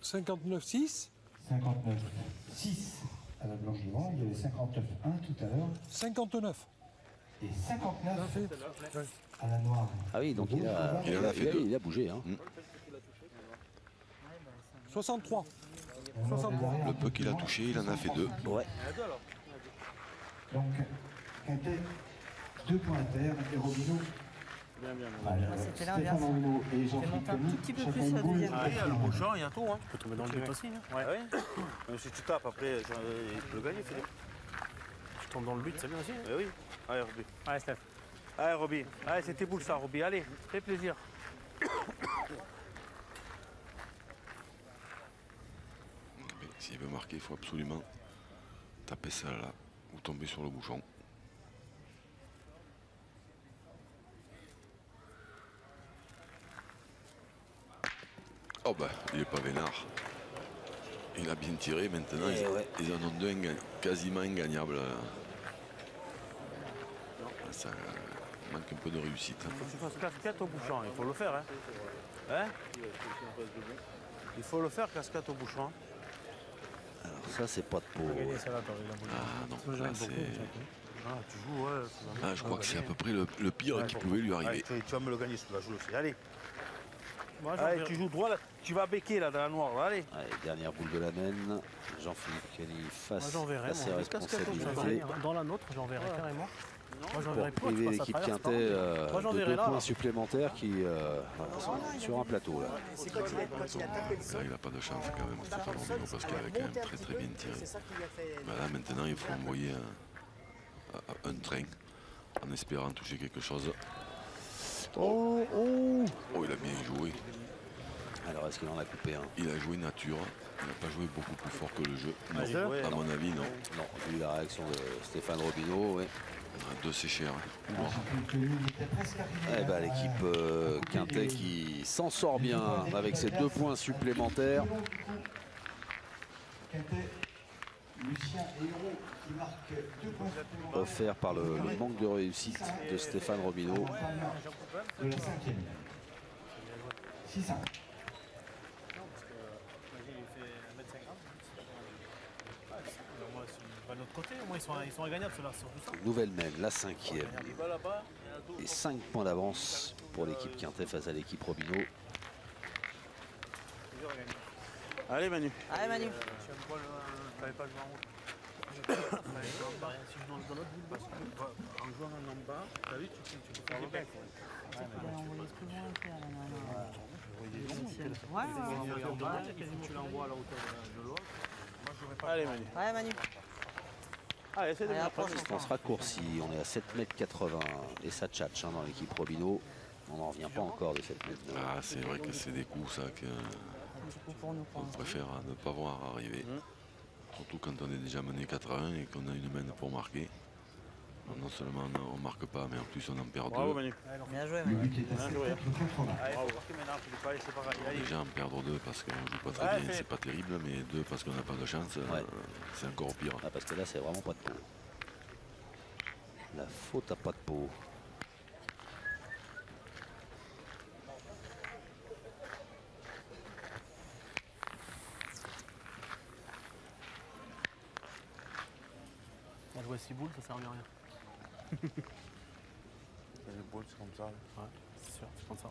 59,6. 59,6 à la blanche devant. Il y avait 59,1 tout à l'heure. 59. Et 59 Ouais. à la noire. Ah oui, donc il a, Il en a fait deux. il a bougé. Hein. 63. On voit derrière Le un peu qu'il a plus loin, touché, il en a fait deux. Ouais. Donc, Quintet, 2 points à terre. Et Robineau. Bien, bien. C'était l'inverse. Stéphane Robineau et Jean-Philippe monté un Cony, tout petit peu chacun plus une la boule. deuxième. pour Ah, il y a le quatrième. prochain, il y a tout. Hein. Tu peux tomber dans le but aussi. Hein. Ouais. Même si tu tapes après, il peut le gagner, Philippe. Tu tombes dans le but, c'est bien aussi. Hein. Eh oui. Allez, Roby. Allez, Steph. Allez, Roby. Allez, c'est tes boules, ça, Roby. Allez, fais plaisir. Mais s'il veut marquer, il faut absolument taper celle-là ou tomber sur le bouchon. Oh bah, il est pas vénard. Il a bien tiré maintenant. Ils en ont deux quasiment ingagnables. Ça manque un peu de réussite. Il faut que tu fasses casquette au bouchon, il faut le faire. Hein, il faut le faire, casquette au bouchon. Alors ça, c'est pas de peau. Ah non, là c'est... Ah, tu joues, ouais. Ah, je crois que c'est à peu près le pire qui pouvait lui arriver. Allez, tu vas me le gagner celui-là, joue aussi. Allez. Allez, tu joues droit, là. Tu vas becquer là dans la noire. Là. Allez. Allez, dernière boule de la main. Jean-Philippe Cali face j'enverrai, à ses moi. responsabilités. Dans la nôtre, j'enverrai carrément. Moi, Pour priver l'équipe Quintet de 2 points supplémentaires qui sont sur un plateau. Là. C'est quand il a tapé le sol. Là, il n'a pas de chance quand même, Stéphane Romino, parce qu'il avait quand même très très bien tiré. C'est ça qui lui a fait. Là, maintenant, il faut envoyer un train en espérant toucher quelque chose. Oh, il a bien joué. Alors, est-ce qu'il en a coupé un? Il a joué nature. Il n'a pas joué beaucoup plus fort que le jeu. Non, à mon avis, non. Non, vu la réaction de Stéphane Robineau, oui. Deux, c'est cher. Eh ben, l'équipe Quintet qui s'en sort bien avec ses 2 points supplémentaires. Quintet, Lucien et Hérault qui marquent 2 points supplémentaires. Offert par le manque de réussite de Stéphane Robineau. De la 5e. 6-5. De l'autre côté, au moins ils sont ingagnables ceux-là. Nouvelle main, la 5e. Et 5 points d'avance pour l'équipe Quintet face à l'équipe Robineau. Allez Manu. Allez Manu. En jouant en bas, t'as vu, tu peux faire le bec. Tu l'envoies à la hauteur de l'autre. Allez Manu. Allez Manu. Allez, essaie de Allez, faire approche. Distance raccourcie, on est à 7,80 m et ça tchatche dans l'équipe Robineau. On n'en revient pas encore de cette mètre. Ah, c'est vrai que c'est des coups, ça, qu'on préfère ne pas voir arriver. Surtout quand on est déjà mené 4-1 et qu'on a une main pour marquer. Non seulement on ne marque pas, mais en plus on en perd 2. Bravo Manu. Bien joué Manu. Bien joué. Allez, maintenant, tu peux pas laisser pareil. Allez. Déjà en perdre 2 parce qu'on joue pas très bien, c'est pas terrible, mais 2 parce qu'on n'a pas de chance, c'est encore pire. Ah, parce que là, c'est vraiment pas de peau. La faute à pas de peau. On a joué 6 boules, ça sert à rien. Les boules, c'est comme ça. Ouais, c'est sûr, c'est comme ça.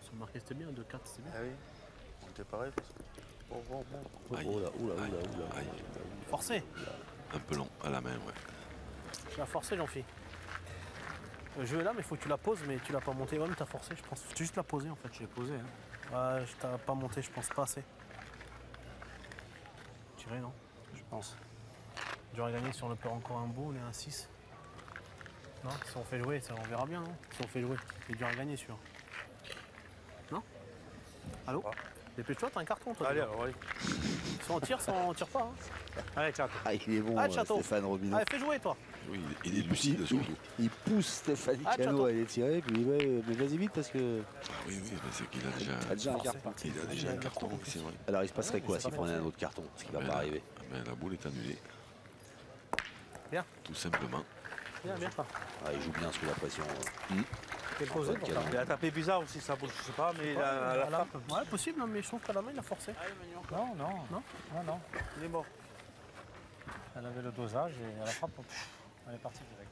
Sur le marqué, c'était bien, 2-4, c'est bien. Ah oui, on était pareil. Aïe, Oula. aïe. Forcé. Un peu long, à la main, ouais. Tu l'as forcé, Jean-Philippe. Le jeu est là, mais il faut que tu la poses, mais tu l'as pas monté. Ouais, mais t'as forcé, je pense. Faut juste la poser, en fait. Je l'ai posé. Hein. Ouais, je t'ai pas monté, je pense pas assez. Tiré, non? Je pense. J'aurais gagné si on le perd encore un beau, on est à 6. Non, si on fait jouer, ça, on verra bien, non? Si on fait jouer, c'est dur à gagner, sûr. Non? Allô? Dépêche-toi, t'as un carton, toi. Allez, alors, allez. Soit on tire, soit on tire pas. Hein. Allez, ciao. Ah, il est bon, Allez, Château. Stéphane Robineau. Allez, fais jouer, toi. Oui, il est lucide surtout. Il pousse Stéphanie Cano à aller tirer, puis mais vas-y vite parce que. Ah oui, mais c'est qu'il a déjà, un carton. il a déjà un carton, c'est vrai. Alors il se passerait quoi s'il prenait un autre carton? Ce qui va pas arriver. La boule est annulée. Bien. Tout simplement. Bien, bien, pas. Ah, il joue bien sous la pression. T'es posé pour ça. Il a tapé bizarre aussi, ça bouge, je sais pas, mais la frappe. Ouais, possible, mais je trouve qu'à la main, il a forcé. Non. Il est mort. Elle avait le dosage et à la frappe, elle est partie direct.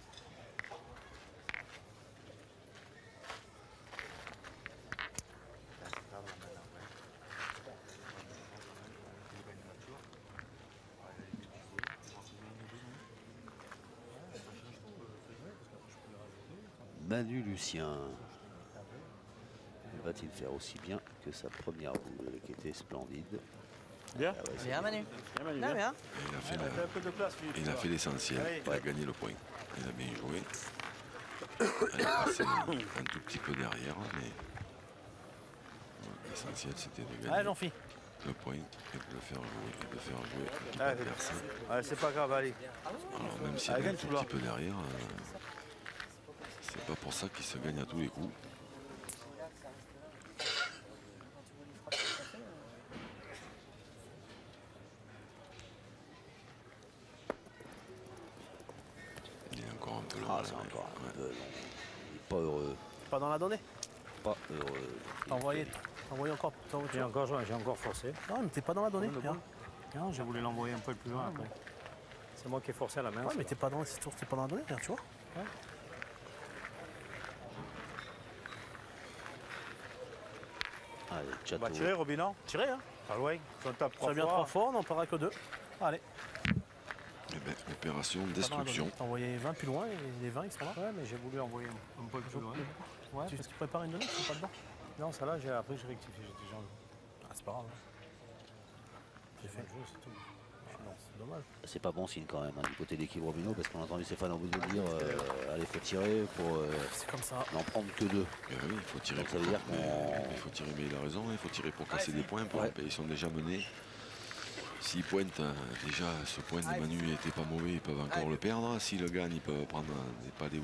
Manu Lucien. Va-t-il faire aussi bien que sa première boule qui était splendide? Bien. Ah ouais, c'est Bien Manu. Bien. Bien. Il a fait l'essentiel, il a gagné le point. Il a bien joué. Il a passé un tout petit peu derrière, mais l'essentiel c'était de gagner. Allez, Jean-Philippe. le point et de le faire jouer. Allez, c'est pas grave, allez. Alors même s'il est un tout petit peu derrière, c'est pas pour ça qu'il se gagne à tous les coups. Il est encore un peu long. Ah, c'est encore un peu long. Il n'est pas heureux. Pas dans la donnée. Pas heureux. T'as envoyé encore. J'ai encore forcé. Non, mais t'es pas dans la donnée. Non, j'ai voulu l'envoyer un peu plus loin après. C'est moi qui ai forcé à la main. Ouais, mais t'es pas dans la donnée, regarde, tu vois. Ouais. Allez, On Chateau. va tirer, Robin. Tirez, hein. Pas loin. Si on tape Ça vient 3 fois, on n'en parlera que 2. Allez. Eh ben, opération Pas dans la destruction. donnée. T'as envoyé 20 plus loin et les 20 ils seront là. Ouais, mais j'ai voulu envoyer un peu plus loin. Ouais, Tu prépares une donnée, tu pas dedans. non, ça là, après j'ai rectifié, j'ai déjà enlevé. Ah, c'est pas grave. J'ai fait le jeu, c'est tout. Non, c'est dommage. C'est pas bon signe quand même hein, du côté de l'équipe Robino parce qu'on a entendu Stéphane Aubin dire allez, faut tirer pour C'est comme ça. n'en prendre que 2. Eh oui, il faut tirer. Donc ça veut dire il faut tirer, mais il a raison, il faut tirer pour casser des points. Ils sont déjà menés. S'ils pointent, déjà ce point de Manu n'était pas mauvais, ils peuvent encore le perdre. S'ils le gagnent, ils peuvent prendre des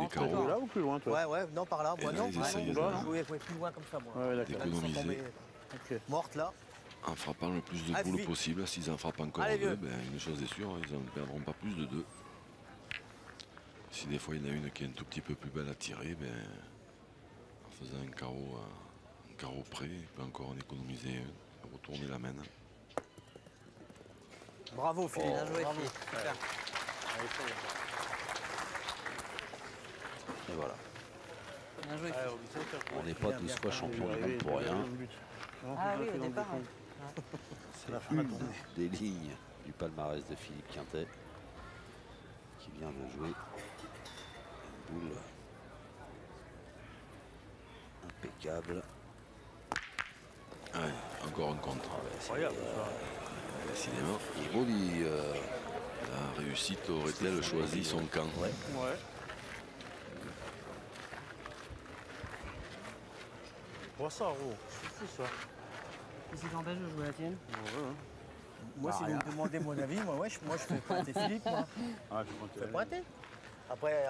carreaux. Là ou plus loin, toi? Ouais, non, par là. Moi, Et là, non. ils essayent Jouer plus loin comme ça, moi. Ouais, d'accord. d'économiser Morte, là. en frappant le plus de boules possible. S'ils en frappent encore Allez, 2, ben, une chose est sûre, ils n'en perdront pas plus de 2. Si des fois il y en a une qui est un tout petit peu plus belle à tirer, ben, en faisant un carreau près, il peut encore en économiser un, retourner la main. Bravo, Philippe. Bien joué, Philippe. Super. Et voilà. Bien joué, Philippe. On n'est pas 12 fois champion du monde pour rien. Ah oui, au départ. C'est une des lignes du palmarès de Philippe Quintet qui vient de jouer une boule impeccable. Allez, encore un contre. Incroyable, Décidément, Joli. la réussite aurait-elle choisi son camp. Ouais. Ouais. Vois ça, gros. C'est fou, ça. Qu'est-ce qui t'empêche de jouer la tienne? Moi, si vous me demandez mon avis, moi je fais pointer Philippe, moi. Ah, tu comptes. Je fais pointer. Après,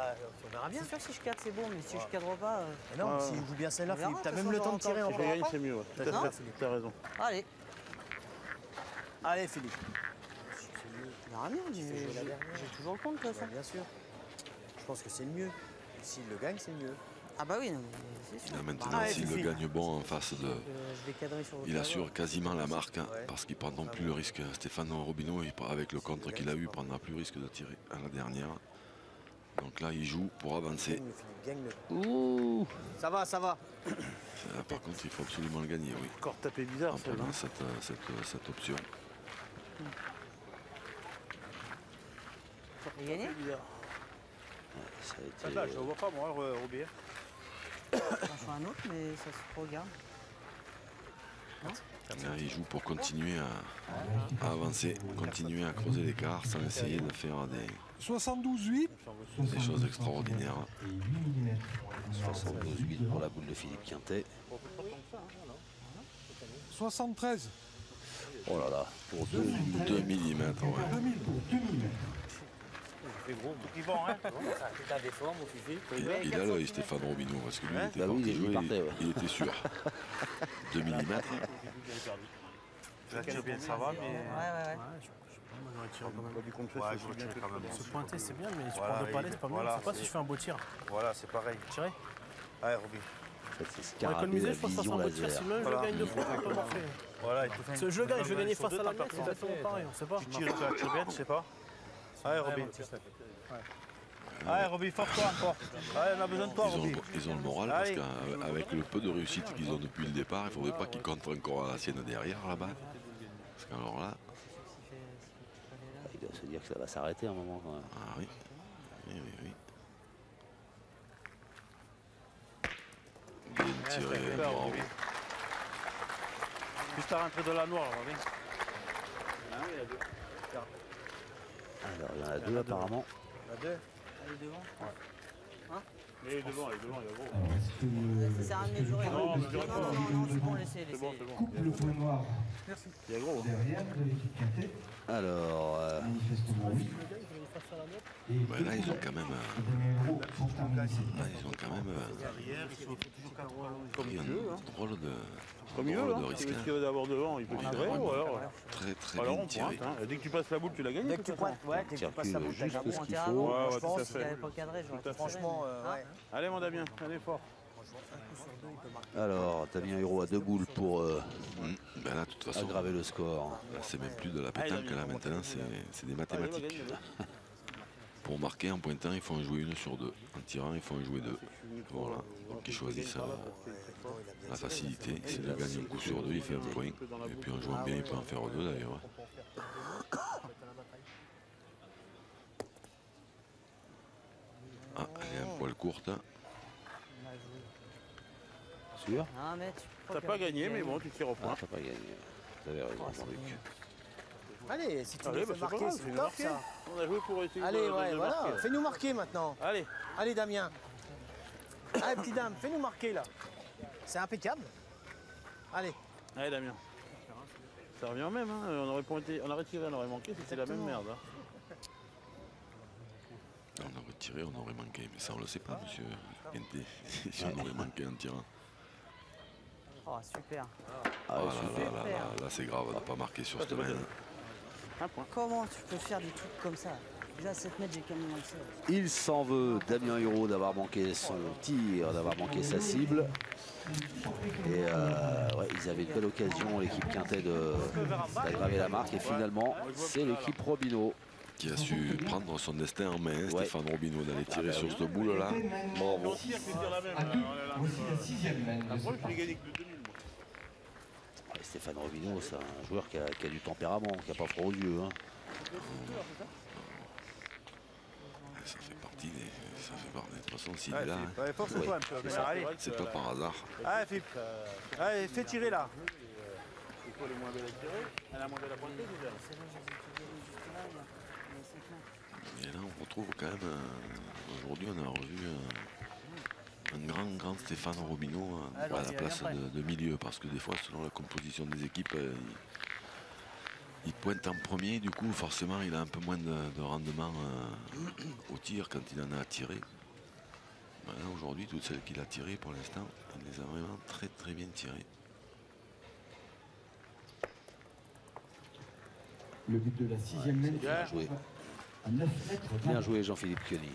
on verra bien. C'est sûr que si je cadre, c'est bon, mais si je cadre pas. Mais non, si je joue bien celle-là, On verra, Philippe, t'as de même toute le façon, temps de tirer on encore. Si je gagne, après. c'est mieux. Ouais. Non. T'as raison. Allez. Allez, Philippe. On verra bien, j'ai toujours le compte, toi, ça. Bien sûr. Je pense que c'est le mieux. S'il le gagne, c'est le mieux. Ah bah oui, non, mais c'est sûr. Là, maintenant, Allez, s'il le Fifi. gagne bon en face de... Je vais cadrer sur le Il assure quasiment la marque, hein, Ouais. parce qu'il ne prendra plus le risque. Stéphane Robino, avec le contre qu'il a eu, il ne prendra plus le risque de tirer à la dernière. Donc là, il joue pour avancer. Gagne-le. Ouh. Ça va, ça va. Là, par contre, il faut absolument le gagner, oui. Encore tapé bizarre, En ça. prenant cette option. J'ai gagné. Ça a été... Celle-là, je ne vois pas, moi, Robert. J'en fais un autre, mais ça se regarde. Là, il joue pour continuer à avancer, continuer à creuser l'écart sans essayer de faire 72-8. des choses extraordinaires. 72-8 pour la boule de Philippe Quintet. 73. Oh là là, pour 2 2 mm, ouais. 2000 pour 2000. Qui vont, hein? T'as des formes au Fifi. Il a l'œil, Stéphane Robino, parce que lui, il était Bah oui, parti il jouer, partait, ouais. il était sûr. 2 mm. Ça tire bien, ça va, mais. Ouais. Ouais, je sais pas, moi j'aurais tiré quand même. Du compte, ouais, je retire quand même. Se pointer, c'est bien, mais tu Voilà, prends 2 palais, c'est pas mieux. voilà, Je sais pas c'est- si je fais un beau tir. Voilà, c'est pareil. Tirer. Allez, Robin. En fait, c'est On va Scarabée, économiser, la je fasse face à vision un beau tir. laser. Si même je Voilà. gagne 2 fois, on peut morfler. Voilà, il te fait Si je gagne, je vais gagner face à la mienne, c'est exactement pareil, on sait pas. Tu tires, tu la tires bien, tu sais pas. Allez, Robin. Allez, Robin, force-toi encore. Allez, on a besoin de toi, Robin. Ils ont le moral, parce Allez. qu'avec le peu de réussite qu'ils ont depuis le départ, il ne faudrait pas qu'ils contrent encore la sienne derrière là-bas. Parce qu'alors là, Il doit se dire que ça va s'arrêter un moment quand même. ah oui. Oui. Bien tiré, Super, bravo. Robin. Juste à rentrer de la noire, Robin. Alors, il y en a 2 apparemment. La 2. Allez, devant. Mais devant, il est gros. Alors, est-ce que... Ça sert à rien de mesurer. Non, Non, c'est bon, laissez. C'est bon. coupe le point noir Il est gros. derrière de l'équipe Quintet? Alors, Manifestement oui. Et Bah, là, ils ont quand même, Damien Hérault pour terminer cette là, ils ont quand même pris un drôle de, Comme il veut, drôle hein. de Si risque. tu veux d'abord devant, il peut tirer. Ou alors, Très très alors bien on tiré. pointe. Hein. Dès que tu passes la boule, tu l'as gagné. Dès que tu pointes, ouais, dès que tu passes la boule, t'as Juste gagné. ce qu'il Pointer faut. avant. Ouais, Je tout pense à s'il fait. n'avait pas cadré, j'aurais Tout à tiré. Franchement, ouais. Allez, mon Damien, allez fort. Alors, Damien Hérault a 2 boules pour Ben là, de toute façon, aggraver le score. là, c'est même plus de la pétanque. Là, maintenant, c'est des mathématiques. Pour marquer en pointant, il faut en jouer 1 sur 2. En tirant, il faut en jouer 2. Voilà. Donc, ils choisissent la facilité. S'il gagne un coup sur 2, il fait un point. Et puis, en jouant bien, il peut en faire 2 d'ailleurs. Ah, elle est un poil courte. Sûr? Ah, mais tu T'as pas gagné, mais bon, tu tires au Ah, point. t'as pas gagné. Vous avez raison, Jean-Luc. Allez, si tu Allez, nous bah, fais c'est pas marquer, grave, c'est fais-nous top marquer. ça. On a joué pour essayer Allez, de ouais, voilà. marquer. Fais-nous marquer maintenant. Allez, Allez, Damien. Allez, petit dame, fais-nous marquer là. C'est impeccable. Allez. allez Damien. Ça revient au même, hein. On aurait pointé, on aurait tiré, on aurait manqué, c'était la même merde. Hein. On aurait tiré, on aurait manqué. Mais ça, on le sait pas, monsieur Quintet. Si on aurait manqué en tirant. Oh, super. Ah, Oh ouais, super. là, c'est grave de ne pas marquer sur cette main. Un point. Comment tu peux faire des trucs comme ça? Déjà à 7 mètres, j'ai quand même lancé. Il s'en veut, Damien Hérault, d'avoir manqué son tir, d'avoir manqué sa cible. Et ouais, ils avaient une belle occasion, l'équipe Quintet, d'aggraver la marque. Et finalement, c'est l'équipe Robineau. Qui a su prendre son destin en main, Stéphane Robineau, d'aller tirer sur cette boule-là. Bravo. À 2, voici la 6e main de ce Après, je l'ai parti. gagné que de 2000. Ouais, Stéphane Robineau, c'est un joueur qui a du tempérament, qui n'a pas froid aux yeux. Hein. Ça fait partie des... De toute façon, s'il est là, hein, Ouais, force-toi un peu. Mais allez. c'est pas par hasard. Allez, Philippe. Allez, fais tirer là. C'est quoi les moins belles à tirer? Elle a moins belle à pointer, déjà. Et là, on retrouve quand même, aujourd'hui, on a revu un grand Stéphane Robineau à la place de milieu. Parce que des fois, selon la composition des équipes, il pointe en premier. Du coup, forcément, il a un peu moins de rendement au tir quand il en a à tirer. Là, aujourd'hui, toutes celles qu'il a tirées, pour l'instant, il les a vraiment très bien tirées. Le but de la 6e main. Bien joué. À 9 mètres. Bien joué, Jean-Philippe Queny.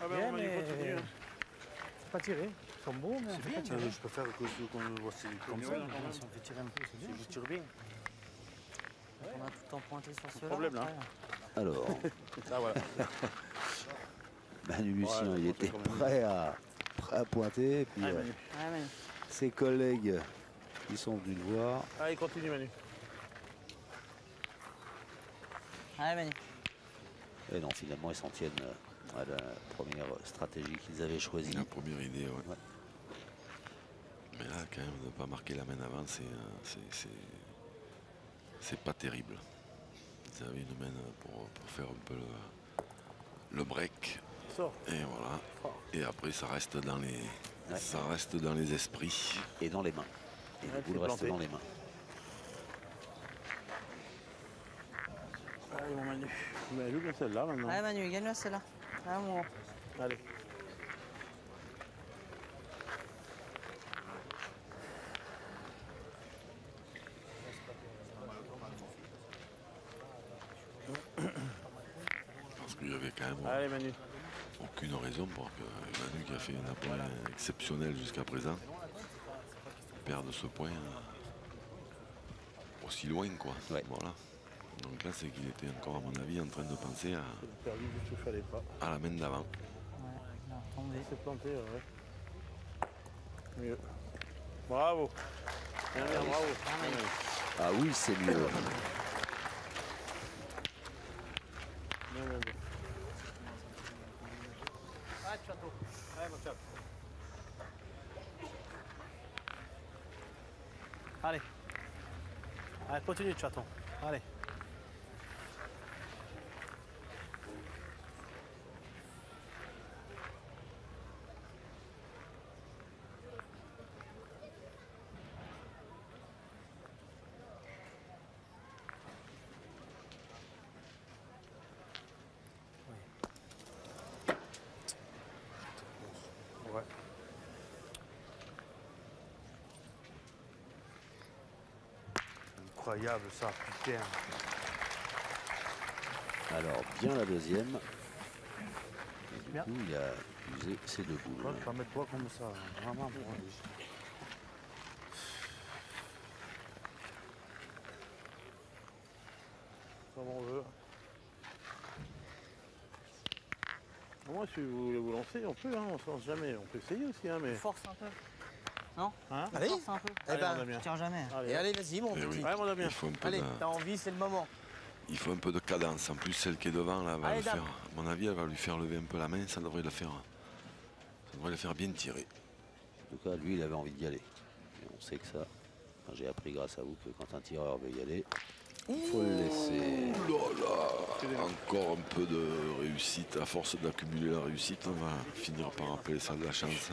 Ah ben, on va y continuer. hein. C'est pas tiré. Ils sont beaux, mais c'est pas tiré. Je préfère que qu'on le voit comme ça. Si on fait tirer un peu, c'est bien. Je tire bien. On a tout le temps pointé sur ceux-là. Problème, là. hein. Alors, Ah voilà. Manu Lucien, Ouais, il était prêt à pointer. Et puis, Allez, Manu. Ouais, mais ses collègues, ils sont venus le voir. Allez, continue Manu. allez, Manu. Et non, finalement, ils s'en tiennent à la première stratégie qu'ils avaient choisie. La première idée, ouais. Ouais. Mais là, quand même, de ne pas marquer la main avant, c'est pas terrible. Ils avaient une main pour faire un peu le break. Sors. Et voilà. Et après, ça reste dans les, Ouais. ça reste dans les esprits. Et dans les mains. Et Ouais, les boules c'est restent planté. dans les mains. Allez, mon Manu. Mais joue bien celle-là maintenant. Allez, Manu, gagne-la celle-là. À un moment. Allez. Parce qu'il y avait quand même Allez, Manu. aucune raison pour que Manu, qui a fait un point exceptionnel jusqu'à présent, perde ce point aussi loin, quoi. Ouais. Voilà. Donc là, c'est qu'il était encore, à mon avis, en train de penser Perdu du tout, fallait pas. à la main d'avant. Ouais, il a retombé. C'est planté, ouais. Mieux. Bravo. Bien, bien, bravo. Manu. Ah oui, c'est mieux. Bien, bien, bien. Allez. Allez, continue, chaton. Allez. Incroyable ça, putain. Alors, bien la deuxième. Et du Bien. coup, il a usé ses 2 boules. Toi, tu vas mettre toi comme ça, vraiment pour aller. Comme on veut. Moi, si vous voulez vous lancer, on peut, hein, on se lance jamais. On peut essayer aussi, hein, mais. Force un peu. Non? Hein? Allez. Force un peu. Eh Allez, ben, mon Damien. Je tire jamais. Et allez, vas-y, mon Eh petit. oui. Ouais, mon Damien. Il faut un peu Allez, de... t'as envie, c'est le moment. Il faut un peu de cadence. En plus, celle qui est devant, là, va Allez, le dame. faire. À mon avis, elle va lui faire lever un peu la main. Ça devrait le faire. Ça devrait le faire bien tirer. En tout cas, lui, il avait envie d'y aller. Et on sait que ça, enfin, j'ai appris grâce à vous que quand un tireur veut y aller, il faut le laisser. Oh là là, encore un peu de réussite. À force d'accumuler la réussite, on va finir par appeler ça de la chance.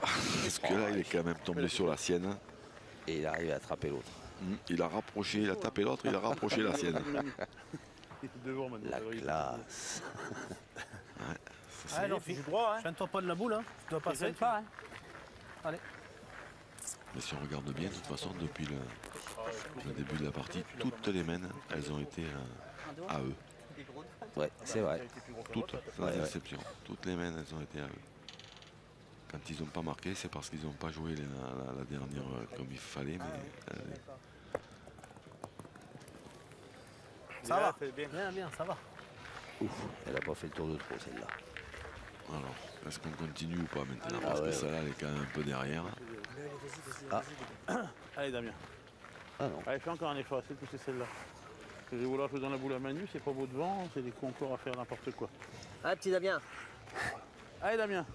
Parce que là, il est quand même tombé sur la sienne. Et il arrive à attraper l'autre. Il a rapproché, il a tapé l'autre, il a rapproché la sienne. Devant maintenant. La classe. Allez, j'en fais. droit, hein. Chaîne-toi pas de la boule, hein. Tu dois passer. Pas, hein. Allez. Mais si on regarde bien, de toute façon, depuis le début de la partie, toutes les mains, elles ont été à eux. Ouais, c'est vrai. Toutes, sans Ouais, ouais. exception. Toutes les mains, elles ont été à eux. Quand ils n'ont pas marqué, c'est parce qu'ils n'ont pas joué la dernière comme il fallait. Mais Ça va. Bien, bien, ça va. Ouf, elle a pas fait le tour de trop, celle-là. alors, est-ce qu'on continue ou pas maintenant? Ah Parce que ouais, celle-là, elle est quand même un peu derrière. Allez, Damien. Ah non. Allez, fais encore un effort, c'est pousser celle-là. Parce que je vais vouloir jouer dans la boule à main nue, c'est pas beau devant, c'est des concours à faire n'importe quoi. Allez, petit Damien. Allez, Damien.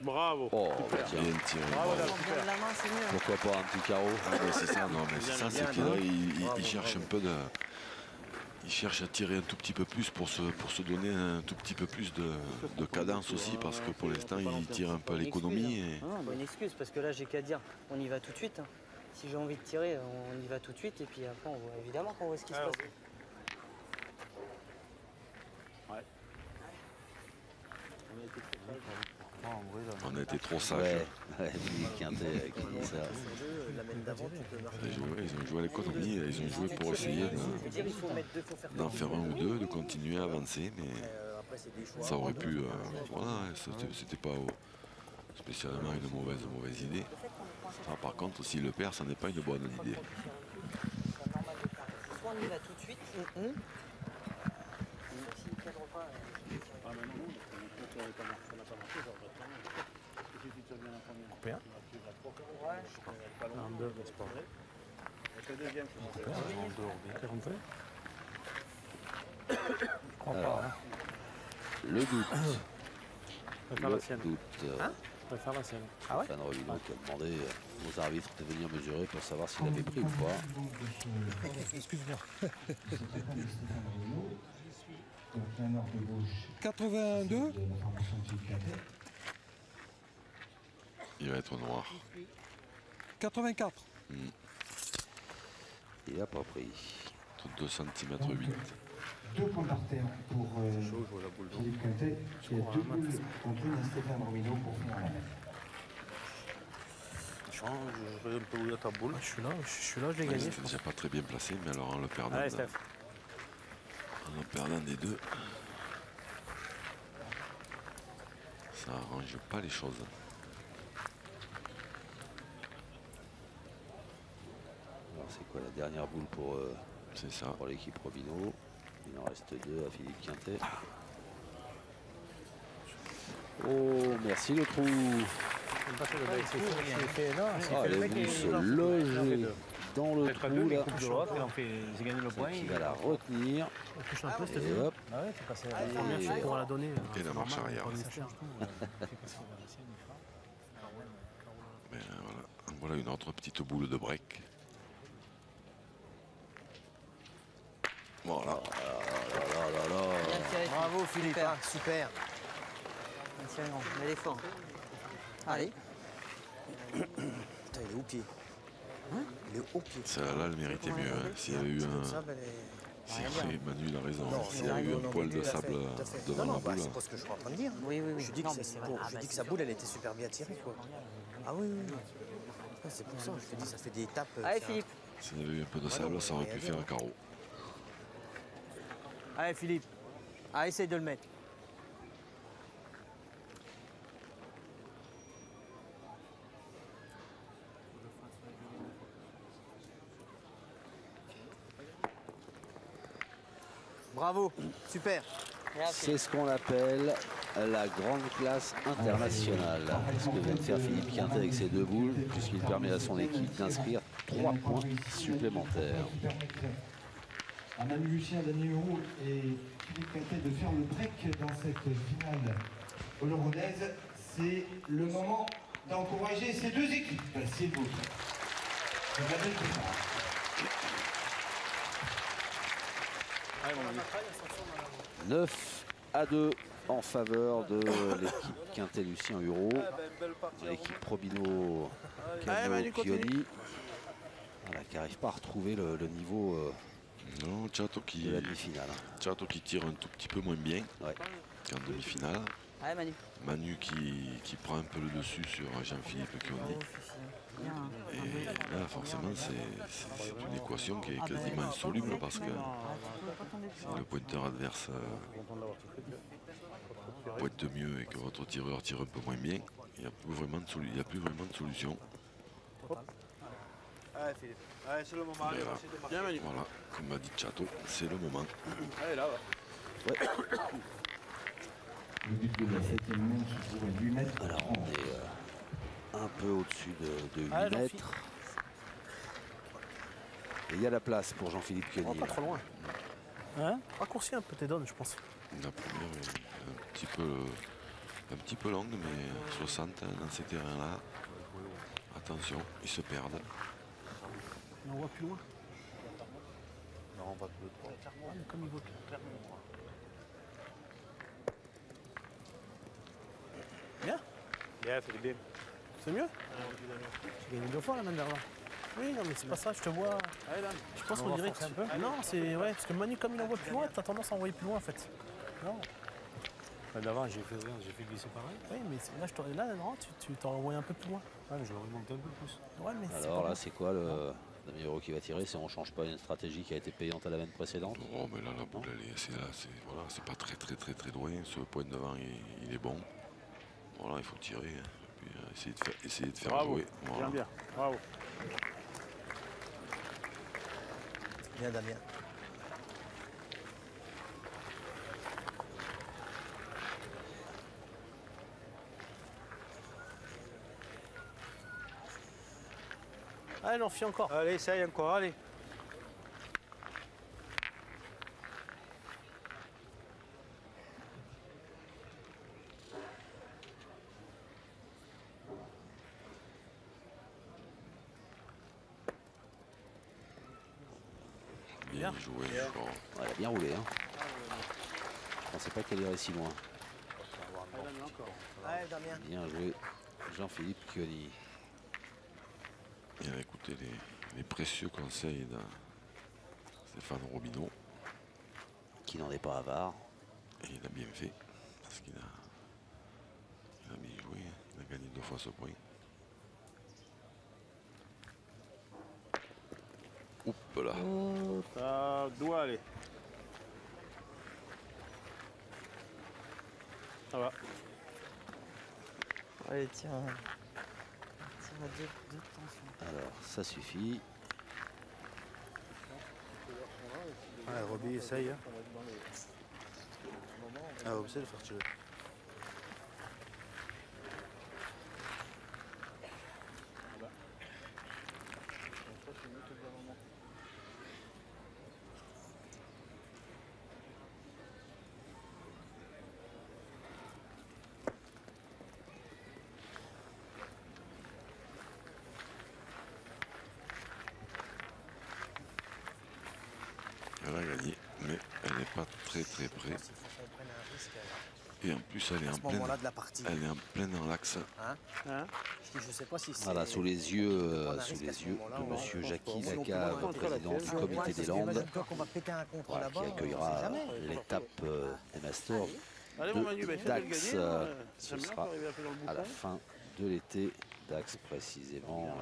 Bravo. Oh, bah tiens. Bien tiré. Bravo, bravo. Damien, super. La main, c'est mieux. Pourquoi pas un petit carreau? Ah, mais c'est ça, non, mais c'est ça, c'est qu'il il cherche un peu de. Il cherche à tirer un tout petit peu plus pour se donner un tout petit peu plus de cadence aussi, parce que pour l'instant, il tire un peu à l'économie. Et... Pas une excuse, parce que là, j'ai qu'à dire, on y va tout de suite. Hein. Si j'ai envie de tirer, on y va tout de suite, et puis après, on voit évidemment qu'on voit ce qui se passe. On a été trop sages. Ouais, Philippe Quintet qui dit ça. Ils ont joué à l'économie, ils ont joué pour essayer d'en faire un ou deux, de continuer à avancer, mais ça aurait pu. Voilà, c'était pas spécialement une mauvaise idée. Ça, par contre, s'il le perd, ça n'est pas une bonne idée. Soit on y va tout de suite, s'il ne cadre pas. Coupé. Un, deux, c'est pas vrai. Alors, le doute. Faire la sienne. Le doute. Faire la sienne. Stéphane Robineau qui a demandé aux arbitres de venir mesurer pour savoir s'il avait pris ou pas. Excuse-moi. 82. Il va être noir. 84. Il n'a pas pris. 2 cm 8. 2 points d'artère pour Philippe Quintet qui a 2 boules contre une à Stéphane Robineau pour finir la même. Je vais un peu où il y a ta boule. Je suis là, je l'ai gagné. C'était déjà pas très bien placé, mais alors en le perdant, Allez, Steph. en le perdant des deux, ça arrange pas les choses. Alors c'est quoi la dernière boule pour, c'est ça. Pour l'équipe Robineau? Il en reste 2 à Philippe Quintet. Oh, merci le trou. Les boules se loger dans le trou là. J'ai gagné le point. Il va la retenir. Touche un peu, Et Stéphane. hop. Ah ouais, t'es passé à la première fois pour la donner. Et la marche arrière. Ben, voilà une autre petite boule de break. Voilà. Bravo Philippe, hein, super. Mais elle est fort. Allez. Putain, il est au pied. Il est au pied. Celle-là, elle méritait mieux. Hein. S'il y avait eu C'est vrai, Manu, il a raison. Non, S'il y a eu un poil de sable devant la boule. c'est pas ce que je suis en train de dire. Oui, oui, oui. Je dis que, sa boule, elle était super bien tirée, quoi. Ah oui, oui. C'est pour ça, je te dis, ça fait des étapes. Allez, Philippe. S'il y avait eu un peu de sable, ça aurait pu faire un carreau. Allez, Philippe. Ah, essaye de le mettre. Bravo, super. C'est ce qu'on appelle la grande classe internationale. Ce que vient de faire Philippe Quintet avec ses 2 boules, puisqu'il permet à son équipe d'inscrire 3 points supplémentaires. À Manu Lucien, Daniel Roux et Philippe Quintet de faire le break dans cette finale hollandaise. C'est le moment d'encourager ces 2 équipes, s'il vous plaît. Regardez le départ. 9-2 en faveur de l'équipe Quintet-Lucien Huro. L'équipe Probino Pioni, voilà, qui n'arrive pas à retrouver le niveau non, Chato de la demi-finale. Chato qui tire un tout petit peu moins bien qu'en demi-finale. Allez, Manu. Manu qui prend un peu le dessus sur Jean-Philippe Pioni. Et là, forcément, c'est une équation qui est quasiment insoluble parce que si le pointeur adverse pointe mieux et que votre tireur tire un peu moins bien, il n'y a plus vraiment de solution. Allez, Philippe. Allez, c'est le moment. Allez, Bien, Manu. Voilà, comme m'a dit Chato, c'est le moment. Allez, là, ouais. Le but de la 7e manche pour 8 mètres. Alors, on est un peu au-dessus de 8 mètres. Et il y a la place pour Jean-Philippe Pioni. Pas trop loin. Hein? Raccourci un peu tes donnes, je pense. La première est un petit peu longue, mais 60 dans ces terrains-là. Attention, ils se perdent. On voit plus loin. non, pas plus de 3. Comme il voit clairement. Bien? Bien, fait bien. C'est mieux? J'ai gagné 2 fois la main dernière. Oui, non, mais c'est pas ça, je te vois. Je pense qu'on dirait que un peu. Non, c'est ouais, parce que Manu, comme il envoie plus loin, t'as tendance à envoyer plus loin en fait. Non. D'avant, j'ai fait glisser pareil. Oui, mais là, non, tu t'en envoyé un peu plus loin. Ouais, mais je l'aurais monté un peu plus. Ouais, mais alors là, c'est quoi le numéro qui va tirer si on ne change pas une stratégie qui a été payante à la veine précédente? Oh, mais là, la boule, c'est pas très loin. Ce point devant, il est bon. Voilà, il faut tirer. Puis, essayer de faire Bravo. jouer. Voilà. Bien. Bravo. Bien, Damien. Allez, on fait encore. Allez, essaye encore, allez. Bien joué. Bon. Ouais, elle a bien roulé. Hein. Je pensais pas qu'elle irait si loin. Allez, Damien. Bien joué, Jean-Philippe Pioni. Il a écouté les précieux conseils de Stéphane Robineau. Qui n'en est pas avare. Et il a bien fait. Parce qu'il a bien joué. Il a gagné 2 fois ce point. Oups là. Ça doit aller. Ça va. Allez, tiens. Tiens, deux tensions. Alors, ça suffit. Allez, Roby, essaye. Ah, vous savez le faire tirer. Elle a gagné, mais elle n'est pas très près. Il faut qu'on prenne un risque. Et en plus, elle est à en ce pleine, moment-là de la partie. elle est en plein dans l'axe. Hein je sais pas si c'est... Voilà, sous les yeux de Monsieur Jackie Lacave, président du comité des Landes, On va péter un contre voilà, qui là-bas. accueillera l'étape des Masters Allez, mon Manu, de ben, fais-le Dax. gagner, Ce j'aime bien sera arriver à faire dans le à la bouton. fin de l'été. Dax précisément.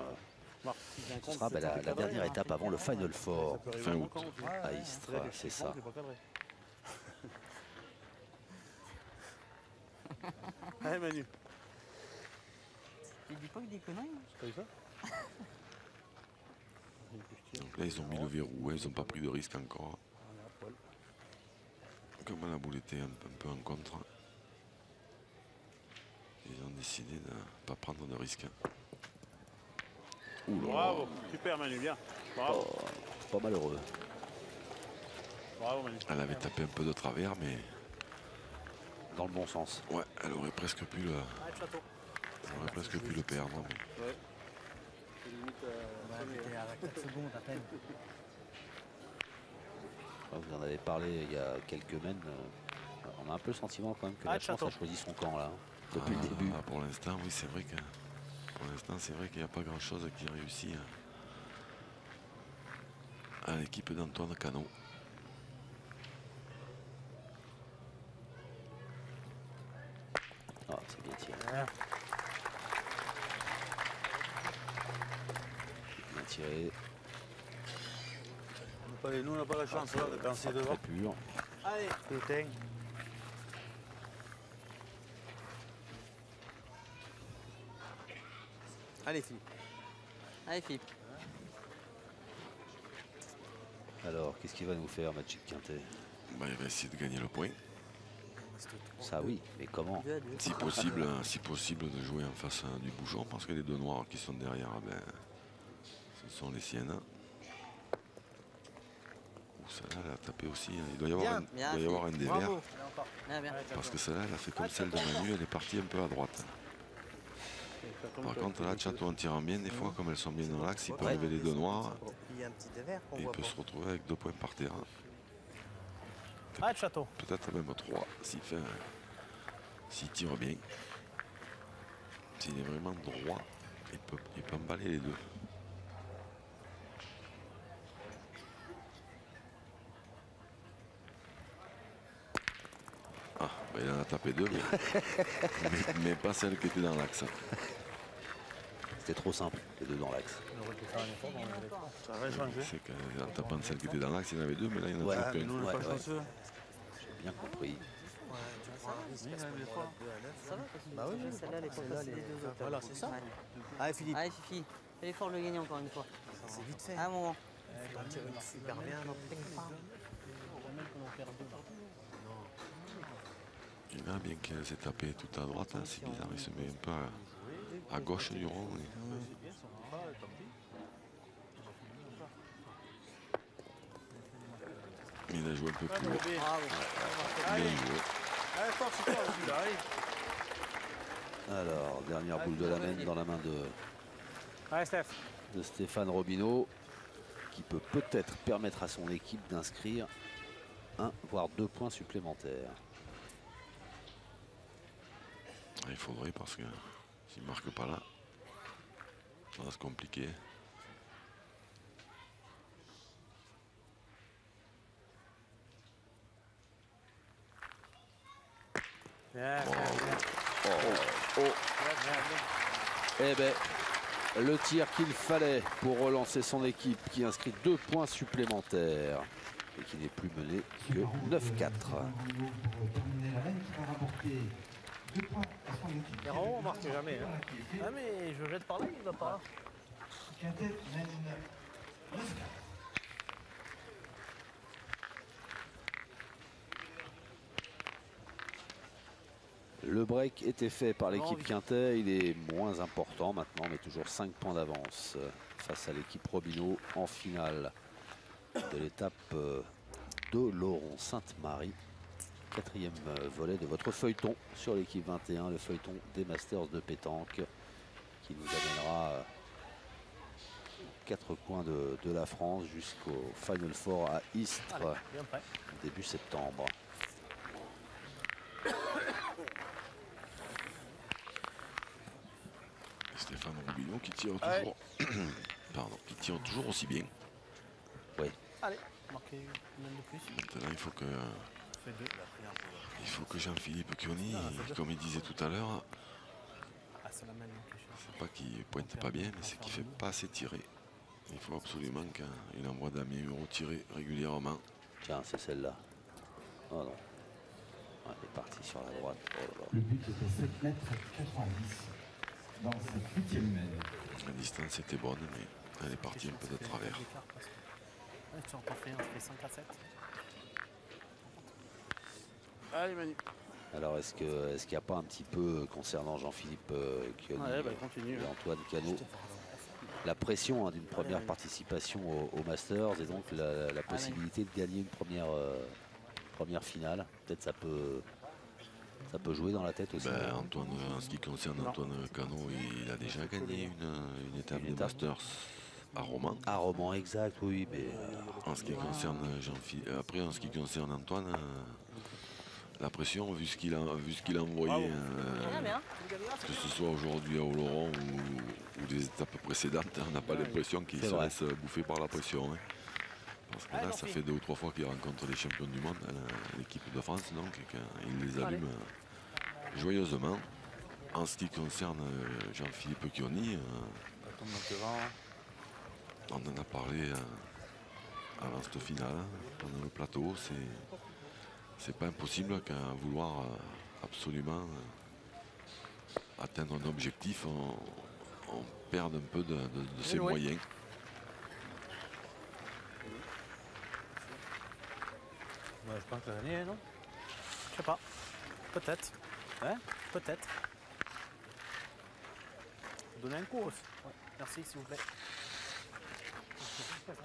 Marc, si j'ai un Ce compte, sera c'est la pas cadré, dernière hein. étape avant le Final Four. Ça peut arriver Fin à mon août. camp aussi. À Istres, c'est ça. C'est pas cadré. Allez Manu. Il dit pas que des conneries. C'est pas ça. Donc là, ils ont mis le verrou, hein, ils n'ont pas pris de risque encore. Comme la boule était un peu en contre, ils ont décidé de ne pas prendre de risque. Ouh là. Bravo, super Manu, bien. Bravo. Pas malheureux. Bravo Manu. Elle avait tapé un peu de travers, mais Dans le bon sens. ouais, elle aurait presque pu le, perdre. Mais Ouais. C'est limite, J'étais à 4 secondes à peine. Vous en avez parlé il y a quelques semaines. On a un peu le sentiment quand même que la chance a choisi son camp là, depuis le début. Pour l'instant, oui, c'est vrai que qu'il n'y a pas grand-chose qui réussit à l'équipe d'Antoine Cano. Ah, c'est bien tiré. Bien tiré. Nous, on n'a pas la chance là, de danser Très devant. pur. Allez, Putain. allez Philippe. Allez, Philippe. Alors, qu'est-ce qu'il va nous faire, Magic Quintet? Bah, il va essayer de gagner le point. Ça oui, mais comment? Si possible de jouer en face du bouchon, parce que les deux noirs qui sont derrière, ben, ce sont les siennes. Ouh, celle-là, elle a tapé aussi. Il doit y avoir, un dévers. Bravo. Bien, bien. Parce que celle-là, elle a fait comme celle de Manu, elle est partie un peu à droite. Par contre, là, Chateau en tirant bien, des fois, comme elles sont bien dans l'axe, il peut arriver les deux noirs Il y a un petit dévers qu'on et il voit peut pas. se retrouver avec 2 points par terre. Ah, de château. Peut-être même 3 s'il tire bien. S'il est vraiment droit, il peut emballer les deux. Ah, ben il en a tapé 2, mais pas celle qui était dans l'axe. C'était trop simple, les deux dans l'axe. Ça va changer. C'est qu'en tapant celle qui était dans l'axe, il y en avait 2, mais là il y en a plus qu'une. Nous, on n'est pas chanceux. J'ai bien compris. Ouais, tu prends un risque à ce moment-là de 2 à 9. Ça va parce que Bah oui, celle-là, elle est pas celle-là, facile elle des est- deux autres. voilà, c'est ça. Allez. Allez Philippe, Allez, Fifi. Fais l'effort de le gagner encore une fois. c'est vite fait. À un moment. On tire une super bien. non, Il a bien qu'elle s'est tapée tout à droite, hein, c'est bizarre, il se met un peu à gauche du rond. Il a joué un peu plus haut. Bravo. Bien joué. Allez, force, force, celui-là, allez. Alors, dernière boule de la main dans la main Allez, Steph. de Stéphane Robineau, qui peut peut-être permettre à son équipe d'inscrire 1 voire 2 points supplémentaires. Il faudrait parce que s'il ne marque pas là, ça va se compliquer. Bien, Eh bien, le tir qu'il fallait pour relancer son équipe qui inscrit 2 points supplémentaires et qui n'est plus mené que 9-4. Pour terminer la main, qui va rapporter 2 points à son équipe. Héros, on marque jamais. Hein. Ah, mais je jette par là, il va par là. Quintet mène 9-4. Le break était fait par l'équipe Quintet, il est moins important maintenant, mais toujours 5 points d'avance face à l'équipe Robineau en finale de l'étape de Laurent-Sainte-Marie. 4e volet de votre feuilleton sur l'équipe 21, le feuilleton des Masters de pétanque qui nous amènera 4 coins de la France jusqu'au Final Four à Istres Bien prêt. début septembre. Cano qui tire toujours. Pardon, qui tire toujours aussi bien. Oui. Allez, marquer une main de plus. Maintenant, il faut que. Fait 2. Il faut que Jean-Philippe Chioni, comme il disait tout à l'heure, Ah, c'est la main de plus. c'est pas qu'il pointe pas bien, mais c'est qu'il fait pas assez tirer. Il faut absolument qu'il envoie Damien Hureau tirer régulièrement. Tiens, c'est celle-là. Oh non. Elle est partie sur la droite. Oh là là. Le but était 7 mètres 90 dans cette 8e mène. La distance était bonne, mais elle est partie un peu de travers. Ouais, tu en fais un, ça fait 5 à 7. Allez, Manu. Alors, est-ce qu'il n'y a pas un petit peu, concernant Jean-Philippe Chioni Ouais, bah, continue. et Antoine Cano, la pression d'une première participation au Masters et donc la possibilité de gagner une première finale? Peut-être ça peut jouer dans la tête aussi. Ben, Antoine, en ce qui concerne Antoine Cano, il a déjà gagné une étape des Masters à Romans. À Romans, exact, oui. Mais en ce qui concerne Jean-Philippe, après en ce qui concerne Antoine, la pression, vu ce qu'il a envoyé, que ce soit aujourd'hui à Oloron ou des étapes précédentes, on n'a pas l'impression qu'il se laisse bouffer par la pression. Hein. Parce que là, ça fait 2 ou 3 fois qu'il rencontre les champions du monde, l'équipe de France, donc, et qu'il les allume joyeusement. En ce qui concerne Jean-Philippe Chioni, on en a parlé avant cette finale, pendant le plateau. C'est pas impossible qu'à vouloir absolument atteindre un objectif, on perde un peu de ses moyens. Je pense que l'année, non? Je sais pas. Peut-être. Hein? Peut-être. Donnez un coup aussi. Ouais. Merci, s'il vous plaît.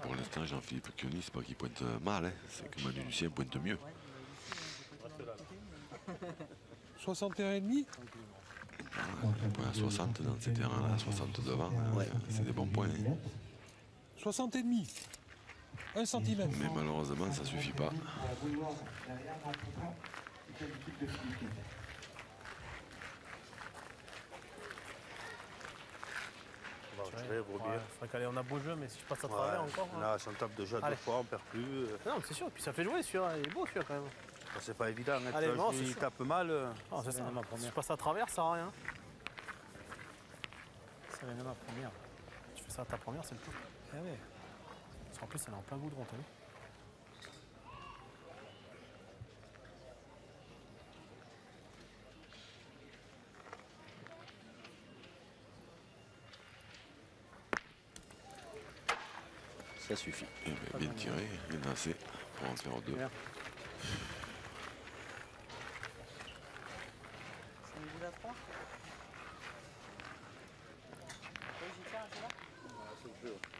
Pour l'instant, Jean-Philippe Chioni, c'est pas qu'il pointe mal, hein. C'est que Manu Lucien pointe mieux. 61,5. Point à 60 dans ces terrains-là, 60 devant, c'est des bons points. Hein. 60,5. 1 cm. Mais malheureusement, ça suffit pas. On a beau jeu, mais si je passe à travers encore. Là, si on tape déjà 2 fois, on perd plus. Non, mais c'est sûr, puis ça fait jouer celui-là, il est beau celui-là quand même. C'est pas évident, hein. Allez, bon, il tape mal. C'est ça, si je passe à travers, ça sert à rien. Ça vient de ma première. Tu fais ça à ta première, c'est le tout. Ah ouais. Parce qu'en plus, elle est en plein goudron, t'as vu. ça suffit. Et bien tiré, il y en a assez pour en faire 2.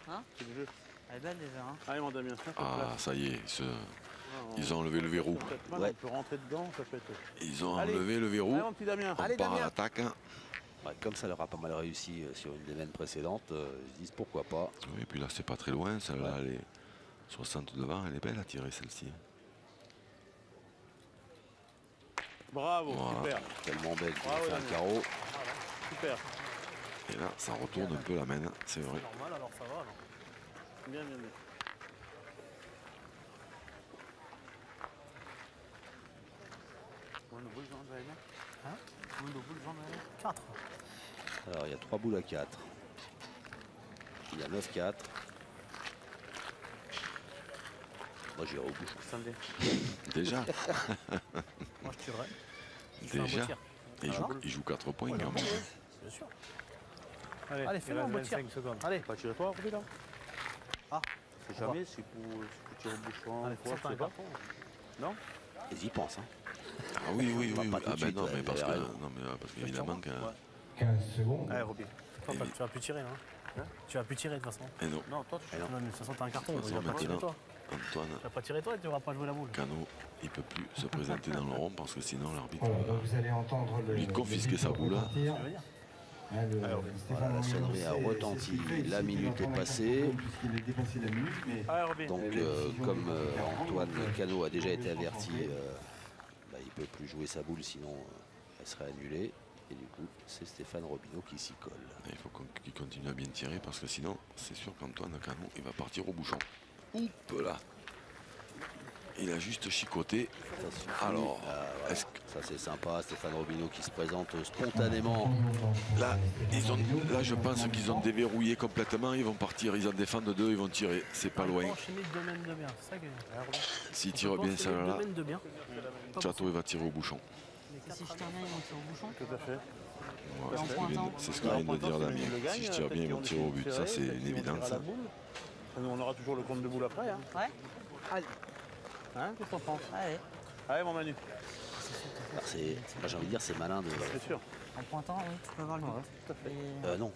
Hein? C'est le jeu. Elle est belle déjà. Hein? Allez, mon Damien. Ah, ça y est, ils ont enlevé le verrou. On peut rentrer dedans, ça peut être. Ils ont enlevé le verrou. Allez, mon petit Damien. On part à l'attaque. Ouais, comme ça leur a pas mal réussi sur une des mènes précédentes, ils se disent pourquoi pas. Oui, et puis là, c'est pas très loin. Celle-là, elle est 60 devant. Elle est belle à tirer, celle-ci. Bravo, super. Tellement belle qu'il a Bravo, fait un Damien. carreau. Voilà, super. Et là, ça retourne un peu la main, c'est vrai. Normal, alors ça va. Alors. Bien, bien, bien. Combien de boules j'en dois mettre? Hein? Combien de boules j'en dois mettre? 4. Alors il y a 3 boules à 4. Il y a 9-4. Moi j'irai au bout. Déjà. Moi je tuerais. Déjà. Il joue 4 points quand même. Bien sûr. Allez, fais-le en beau tir. 25 secondes. Allez. Pas tirer toi, Robin, là? Ah. C'est jamais, si pour tirer au bouchon. Allez, quoi, faut je sais pas. non? Ils y pensent. Hein. Ah oui, oui, oui. Pas tout Ah de ben suite, non, mais parce que, raison. non, mais parce qu'évidemment que. 15 secondes. Allez, Robin. Tu vas plus tirer, hein? Tu vas plus tirer de toute façon. Et non. Non, toi, tu Non, mais de toute façon, t'as un carton. De toute Il va façon, pas tirer maintenant, toi. Antoine Tu vas pas tirer toi et tu vas pas jouer la boule. Cano, il peut plus se présenter dans le rond parce que sinon l'arbitre Voilà, donc vous allez entendre lui confisquer sa boule. retentir. Hein, Voilà, la sonnerie a retenti, la minute est passée. Puisqu'il est dépassé la minute, mais Allez, Robin. Donc comme Antoine Cano a déjà été averti, il ne peut plus jouer sa boule sinon elle serait annulée. Et du coup, c'est Stéphane Robineau qui s'y colle. Il faut qu'il continue à bien tirer parce que sinon, c'est sûr qu'Antoine Cano, il va partir au bouchon. Oups là. Il a juste chicoté. Alors, est-ce que... Ça c'est sympa, Stéphane Robineau qui se présente spontanément. Là, je pense qu'ils ont déverrouillé complètement. Ils vont partir, ils en défendent deux, ils vont tirer. C'est pas loin. S'il tire bien celle-là, Chateau il va tirer au bouchon. Si je tire bien, ils vont tirer au bouchon. Tout à fait. Ouais, c'est ce que vient de dire Damien. Si je tire bien, ils vont tirer au but. Ça, c'est une évidence. On aura toujours le compte de boule après. Hein. Ouais. Allez. Hein, qu'est-ce qu'on pense? Allez. Allez, mon Manu. Moi j'ai envie de dire c'est malin de. C'est sûr. En pointant, oui, tu peux avoir le but. Non,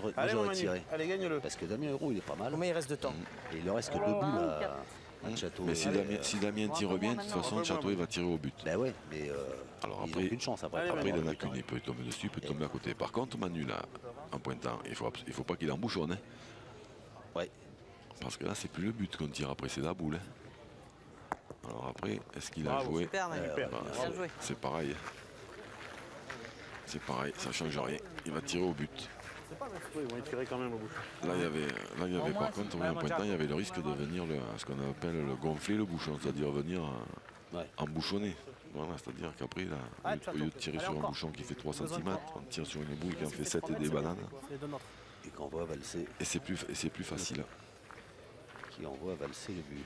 moi Allez, j'aurais tiré. Allez, gagne-le. Parce que Damien Hérault il est pas mal. Combien il reste de temps? Et il ne reste que 2 boules à Château. Mais si Damien tire bien, de toute façon, Château il va tirer au but. Ben ouais, mais alors ils après, n'ont aucune chance après. Après, il en a qu'une, il peut tomber dessus, il peut tomber à côté. Par contre, Manu, là, en pointant, il faut pas qu'il embouchonne. Hein. Ouais. Parce que là, c'est plus le but qu'on tire après, c'est la boule. Hein. Alors après, est-ce qu'il a joué? Super, Manu. Bien joué. C'est pareil. C'est pareil, ça change rien. Il va tirer au but. Oui, ils vont y tirer quand même au bout. Là, il y avait par contre, en pointant, il y avait le risque de venir ce qu'on appelle le gonfler le bouchon, c'est-à-dire venir embouchonner. Voilà, c'est-à-dire qu'après, au lieu de tirer sur un bouchon qui fait 3 cm, on tire sur une boule qui en fait 7 et des bananes. Et qu'on voit valser. Et c'est plus facile. Qui envoie valser le but.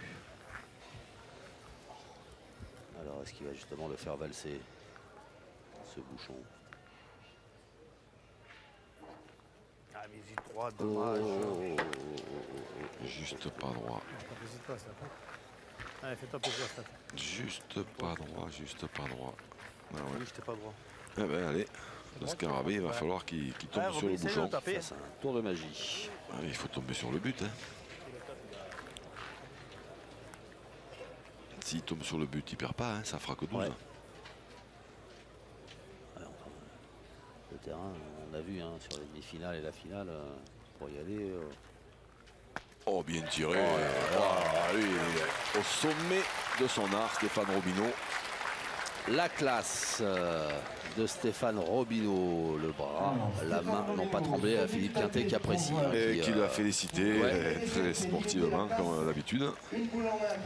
Alors, est-ce qu'il va justement le faire valser, ce bouchon? Ah, mais j'ai droit, dommage. Juste pas droit. Allez, fais-toi plaisir, Steph. Juste pas droit, juste pas droit. Ah ouais. Oui, j'étais pas droit. Eh ben allez, le scarabée, il va falloir qu'il tombe sur le bouchon. Ça, c'est un tour de magie. Ah, il faut tomber sur le but. Hein. S'il tombe sur le but, il perd pas, hein, ça fera que 12. Ouais. Alors, le terrain, on a vu sur les demi-finales et la finale, pour y aller. Oh, bien tiré. Lui, il est au sommet de son art, Stéphane Robineau. La classe de Stéphane Robineau, le bras, la main n'ont pas tremblé à Philippe Quintet qui apprécie. Et qui l'a félicité très sportivement comme d'habitude.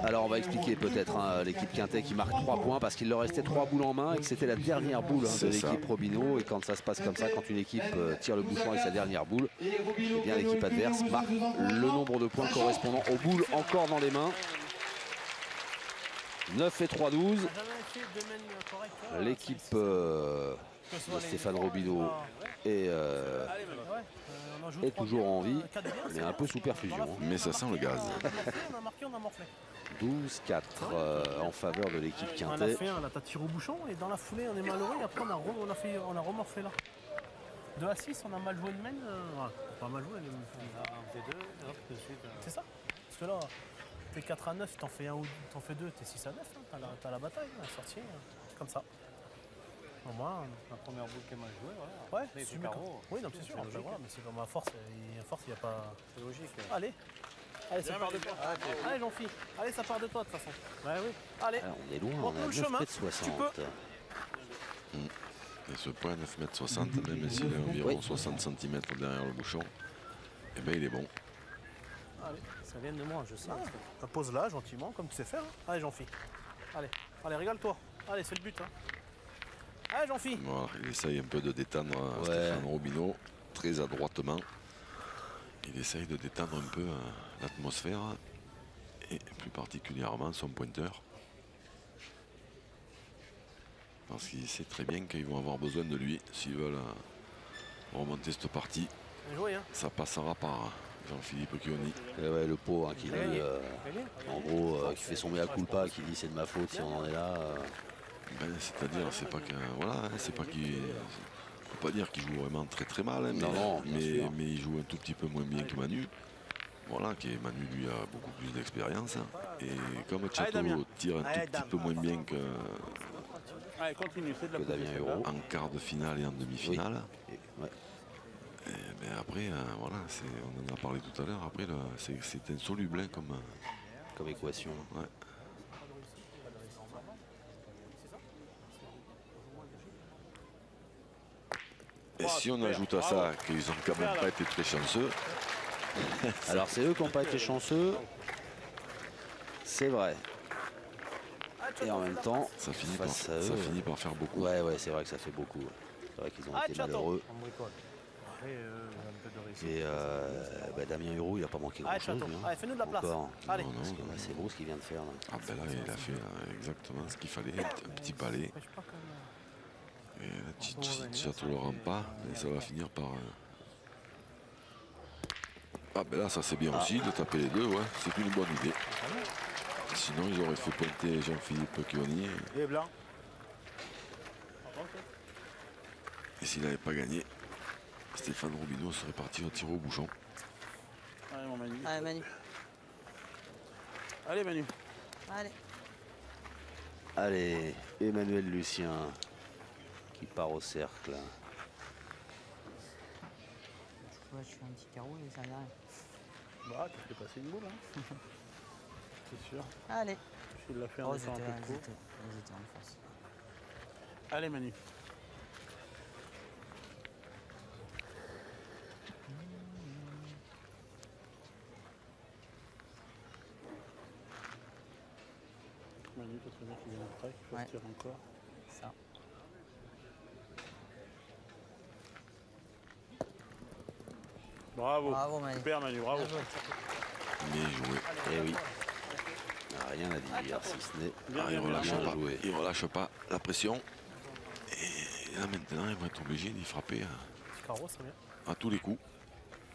Alors on va expliquer peut-être l'équipe Quintet qui marque 3 points parce qu'il leur restait 3 boules en main et que c'était la dernière boule de l'équipe Robineau. Et quand ça se passe comme ça, quand une équipe tire le bouchon avec sa dernière boule, eh bien l'équipe adverse marque le nombre de points correspondant aux boules encore dans les mains. 9 et 3, 12. L'équipe de Stéphane Robineau est toujours en vie, mais un peu sous perfusion. Mais ça sent le gaz. 12-4 en faveur de l'équipe Quintet. On a fait un, là t'as tiré au bouchon et dans la foulée on est malheureux et après on a remorflé là. 2 à 6, on a mal joué une main. Voilà. Pas mal joué. C'est ça. Parce que là, t'es 4 à 9, t'en fais 1 ou t'en fais 2, t'es 6 à 9, hein. T'as la bataille, la sortie, c'est comme ça. Au moins, la première boule qui est mal jouée, voilà. Ouais, c'est carreau. Oui, non, c'est sûr, voilà, mais c'est comme à force, il n'y a pas. C'est logique. Allez, ça part de toi. Allez, Jean-Philippe, allez, ça part de toi de toute façon. Ouais, oui. Allez, on est loin, on a 9,60 m. Et ce point 9,60 m, même s'il est environ 60 cm derrière le bouchon, eh bien il est bon. Allez, ça vient de moi, je sais. Pose là, gentiment, comme tu sais faire. Allez, Jean-Philippe. Allez, régale-toi. Allez, c'est le but. Allez, Jean-Philippe. Voilà, il essaye un peu de détendre Stéphane Robineau, très adroitement. Il essaye de détendre un peu l'atmosphère, et plus particulièrement son pointeur. Parce qu'il sait très bien qu'ils vont avoir besoin de lui s'ils veulent remonter cette partie. Joué, hein. Ça passera par Jean-Philippe Chioni. Le pot qui dit, en gros, qui fait son mea culpa, qui dit c'est de ma faute si on en est là. Ben, c'est-à-dire, c'est pas que voilà, c'est pas qu'il. On peut pas dire qu'il joue vraiment très très mal, hein, mais il joue un tout petit peu moins bien que Manu. Voilà, Manu lui a beaucoup plus d'expérience. Et comme Chateau tire un tout petit peu moins bien que. Allez, continue, c'est de la Damien Hérault. En quart de finale et en demi-finale. Oui. Mais après, voilà, on en a parlé tout à l'heure. Après, c'est insoluble comme équation. Ouais. si on ajoute à ça qu'ils n'ont quand même pas été très chanceux. Alors c'est eux qui n'ont pas été chanceux. C'est vrai. Et en même temps, ça finit par faire beaucoup. Ouais, c'est vrai que ça fait beaucoup. C'est vrai qu'ils ont été malheureux. Et Damien Hureau, il n'a pas manqué grand-chose. Allez, fais-nous de la place. Allez. C'est beau ce qu'il vient de faire. Là. Ah ben là, il a fait exactement ce qu'il fallait. Un petit palais. Et la Château le rend pas. Et ça va finir par... Ah ben là, ça c'est bien aussi de taper les deux. Ouais. C'est une bonne idée. Sinon, ils auraient fait pointer Jean-Philippe Chioni. Et blanc. Et s'il n'avait pas gagné, Stéphane Robineau serait parti au tir au bouchon. Allez, mon Manu. Allez, Manu. Allez, Manu. Allez. Allez, Emmanuel Lucien qui part au cercle. Je fais un petit carreau et ça n'arrive. Bah, tu fais passer une boule, hein. C'est sûr. Allez. Il l'a fait en étant un peu court. Allez, Manu. Manu, parce que qui vient après, il faut se tirer encore. Ça. Bravo. Manu. Super, Manu, bravo. Bien joué. Eh oui. Rien à dire si ce n'est il relâche pas la pression. Et là maintenant, ils vont être obligés d'y frapper à tous les coups.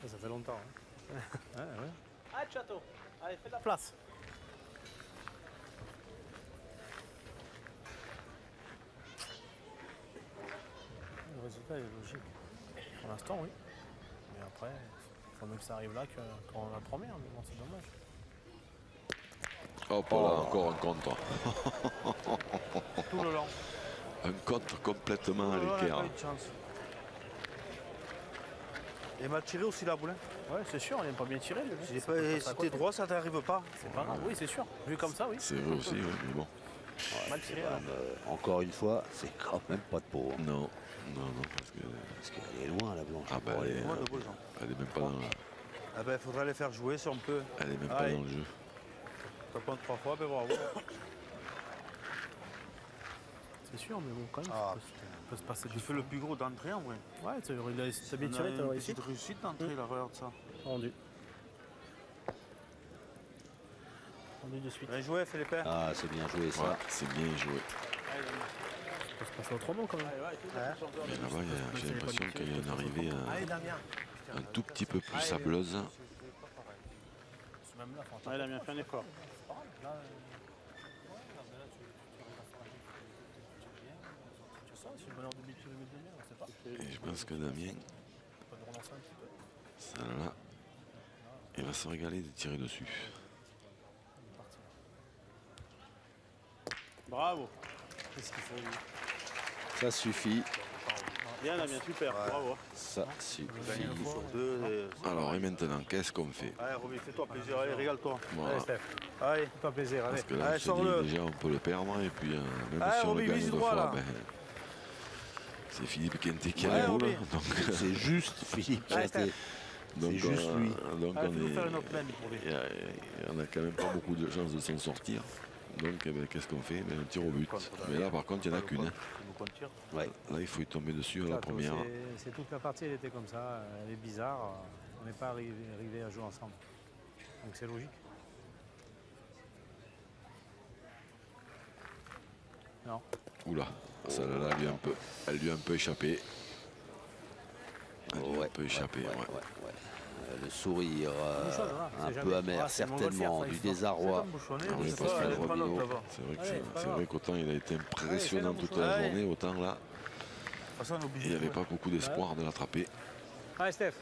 Ça fait longtemps. Hein. Allez, Château. Allez, fais de la place. Le résultat est logique. Pour l'instant, oui. Mais après, il faut mieux que ça arrive là qu'en la première. Mais bon, c'est dommage. Hop là, encore un contre. Tout le long. Un contre complètement à l'équerre. Il m'a tiré aussi la boule. Ouais, c'est sûr, il n'aime pas bien tirer. Si t'es droit, ça t'arrive pas. C'est pas grave, oui, c'est sûr. Vu comme ça, oui. C'est vrai aussi, oui, mais bon. Mal tiré. Encore une fois, c'est quand même pas de peau. Non, parce qu'elle est loin, la blanche. Ah bah, elle est même pas dans le... Ah ben, il faudrait les faire jouer si on peut. Elle est même pas dans le jeu. Ça prend 3 fois, ben bravo. C'est sûr, mais bon, quand même, peut se passer. Tu fais le plus gros d'entrée en vrai. Ouais, t'as bien tiré, t'as réussi. C'est une réussite d'entrée, là, regarde ça. Rendu. Rendu de suite. Bien joué, Philippe. Ah, c'est bien joué ça. Ouais, c'est bien joué. Ça peut se passer autrement quand même. Mais là-bas, j'ai l'impression qu'il y a une arrivée un tout petit peu plus sableuse. Ouais, il a bien fait un effort. Et je pense que Damien, ça là, il va se régaler de tirer dessus. Bravo. Qu'est-ce qu'il faut, lui ? Ça suffit. Bien, Damien, super, bravo. Ça suffit. Alors, et maintenant, qu'est-ce qu'on fait? Allez, Roby, fais-toi plaisir, allez, régale-toi. Voilà. Allez, Steph. Allez, fais-toi plaisir, allez. Parce que là, on se dit, déjà, on peut le perdre, et puis même allez, si on Roby, le gagne vise deux droit, fois, là. ben, c'est Philippe Quintet qui a les boules. C'est juste Philippe Quintet. C'est juste lui. Donc Allez, fais-nous faire une autre main pour lui. on n'a quand même pas beaucoup de chances de s'en sortir. Donc, qu'est-ce qu'on fait? Un tir au but. Mais là, par contre, il n'y en a qu'une. Ouais. Là, il faut y tomber dessus à la première. C'est toute la partie, elle était comme ça. Elle est bizarre. On n'est pas arrivé à jouer ensemble. Donc c'est logique. Non. Oula, celle-là, elle lui a un peu échappé. Elle lui a un peu échappé, ouais. Le sourire un peu amer, certainement, du désarroi. C'est vrai qu'autant il a été impressionnant toute la journée, autant là, il n'y avait pas beaucoup d'espoir de l'attraper. Allez, Steph.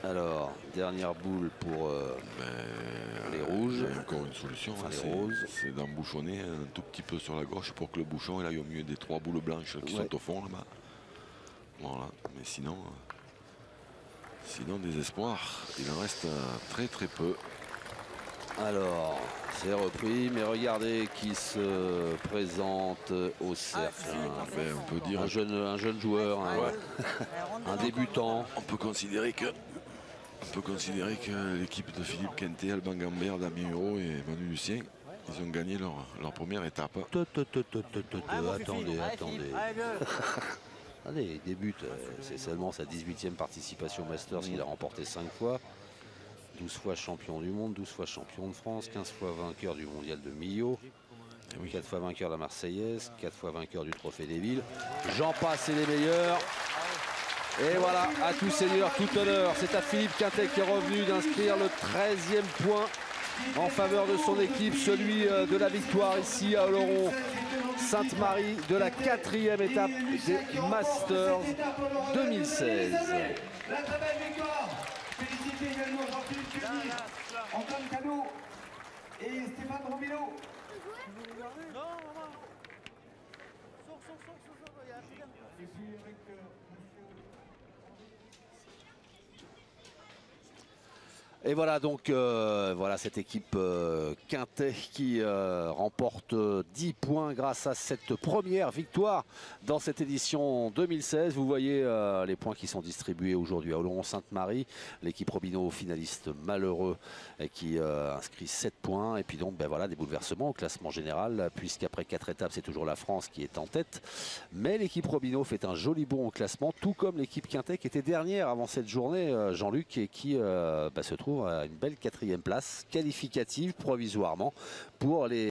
Alors, dernière boule pour les rouges. Il y a encore une solution, enfin, les roses. C'est d'embouchonner un tout petit peu sur la gauche pour que le bouchon il aille au milieu des 3 boules blanches qui sont au fond là-bas. Voilà, mais sinon des espoirs, il en reste très très peu. Alors, c'est repris, mais regardez qui se présente au cercle. On peut dire un jeune joueur, un débutant. On peut considérer que l'équipe de Philippe Quintet, Alban Gambert, Damien Hureau et Manu Lucien, ils ont gagné leur première étape. Attendez. Allez, il débute. C'est seulement sa 18e participation au Masters qu'il a remporté 5 fois. 12 fois champion du monde, 12 fois champion de France, 15 fois vainqueur du mondial de Millau, 4 fois vainqueur de la Marseillaise, 4 fois vainqueur du Trophée des Villes. J'en passe et les meilleurs. Et voilà, à tout seigneur, tout honneur. C'est à Philippe Quintet qui est revenu d'inscrire le 13e point en faveur de son équipe, celui de la victoire ici à Oloron. Sainte-Marie de la 4e étape des Masters 2016. La très belle victoire. Félicitez également Jean-Philippe Cuny, Antoine Cano et Stéphane Romilo. Non, il y a plus d'un. Et voilà donc voilà cette équipe Quintet qui remporte 10 points grâce à cette première victoire dans cette édition 2016. Vous voyez les points qui sont distribués aujourd'hui à Oloron-Sainte-Marie. L'équipe Robineau finaliste malheureux qui inscrit 7 points. Et puis donc voilà des bouleversements au classement général puisqu'après 4 étapes c'est toujours la France qui est en tête. Mais l'équipe Robineau fait un joli bond au classement, tout comme l'équipe Quintet qui était dernière avant cette journée, Jean-Luc, et qui se trouve à une belle 4e place qualificative provisoirement pour les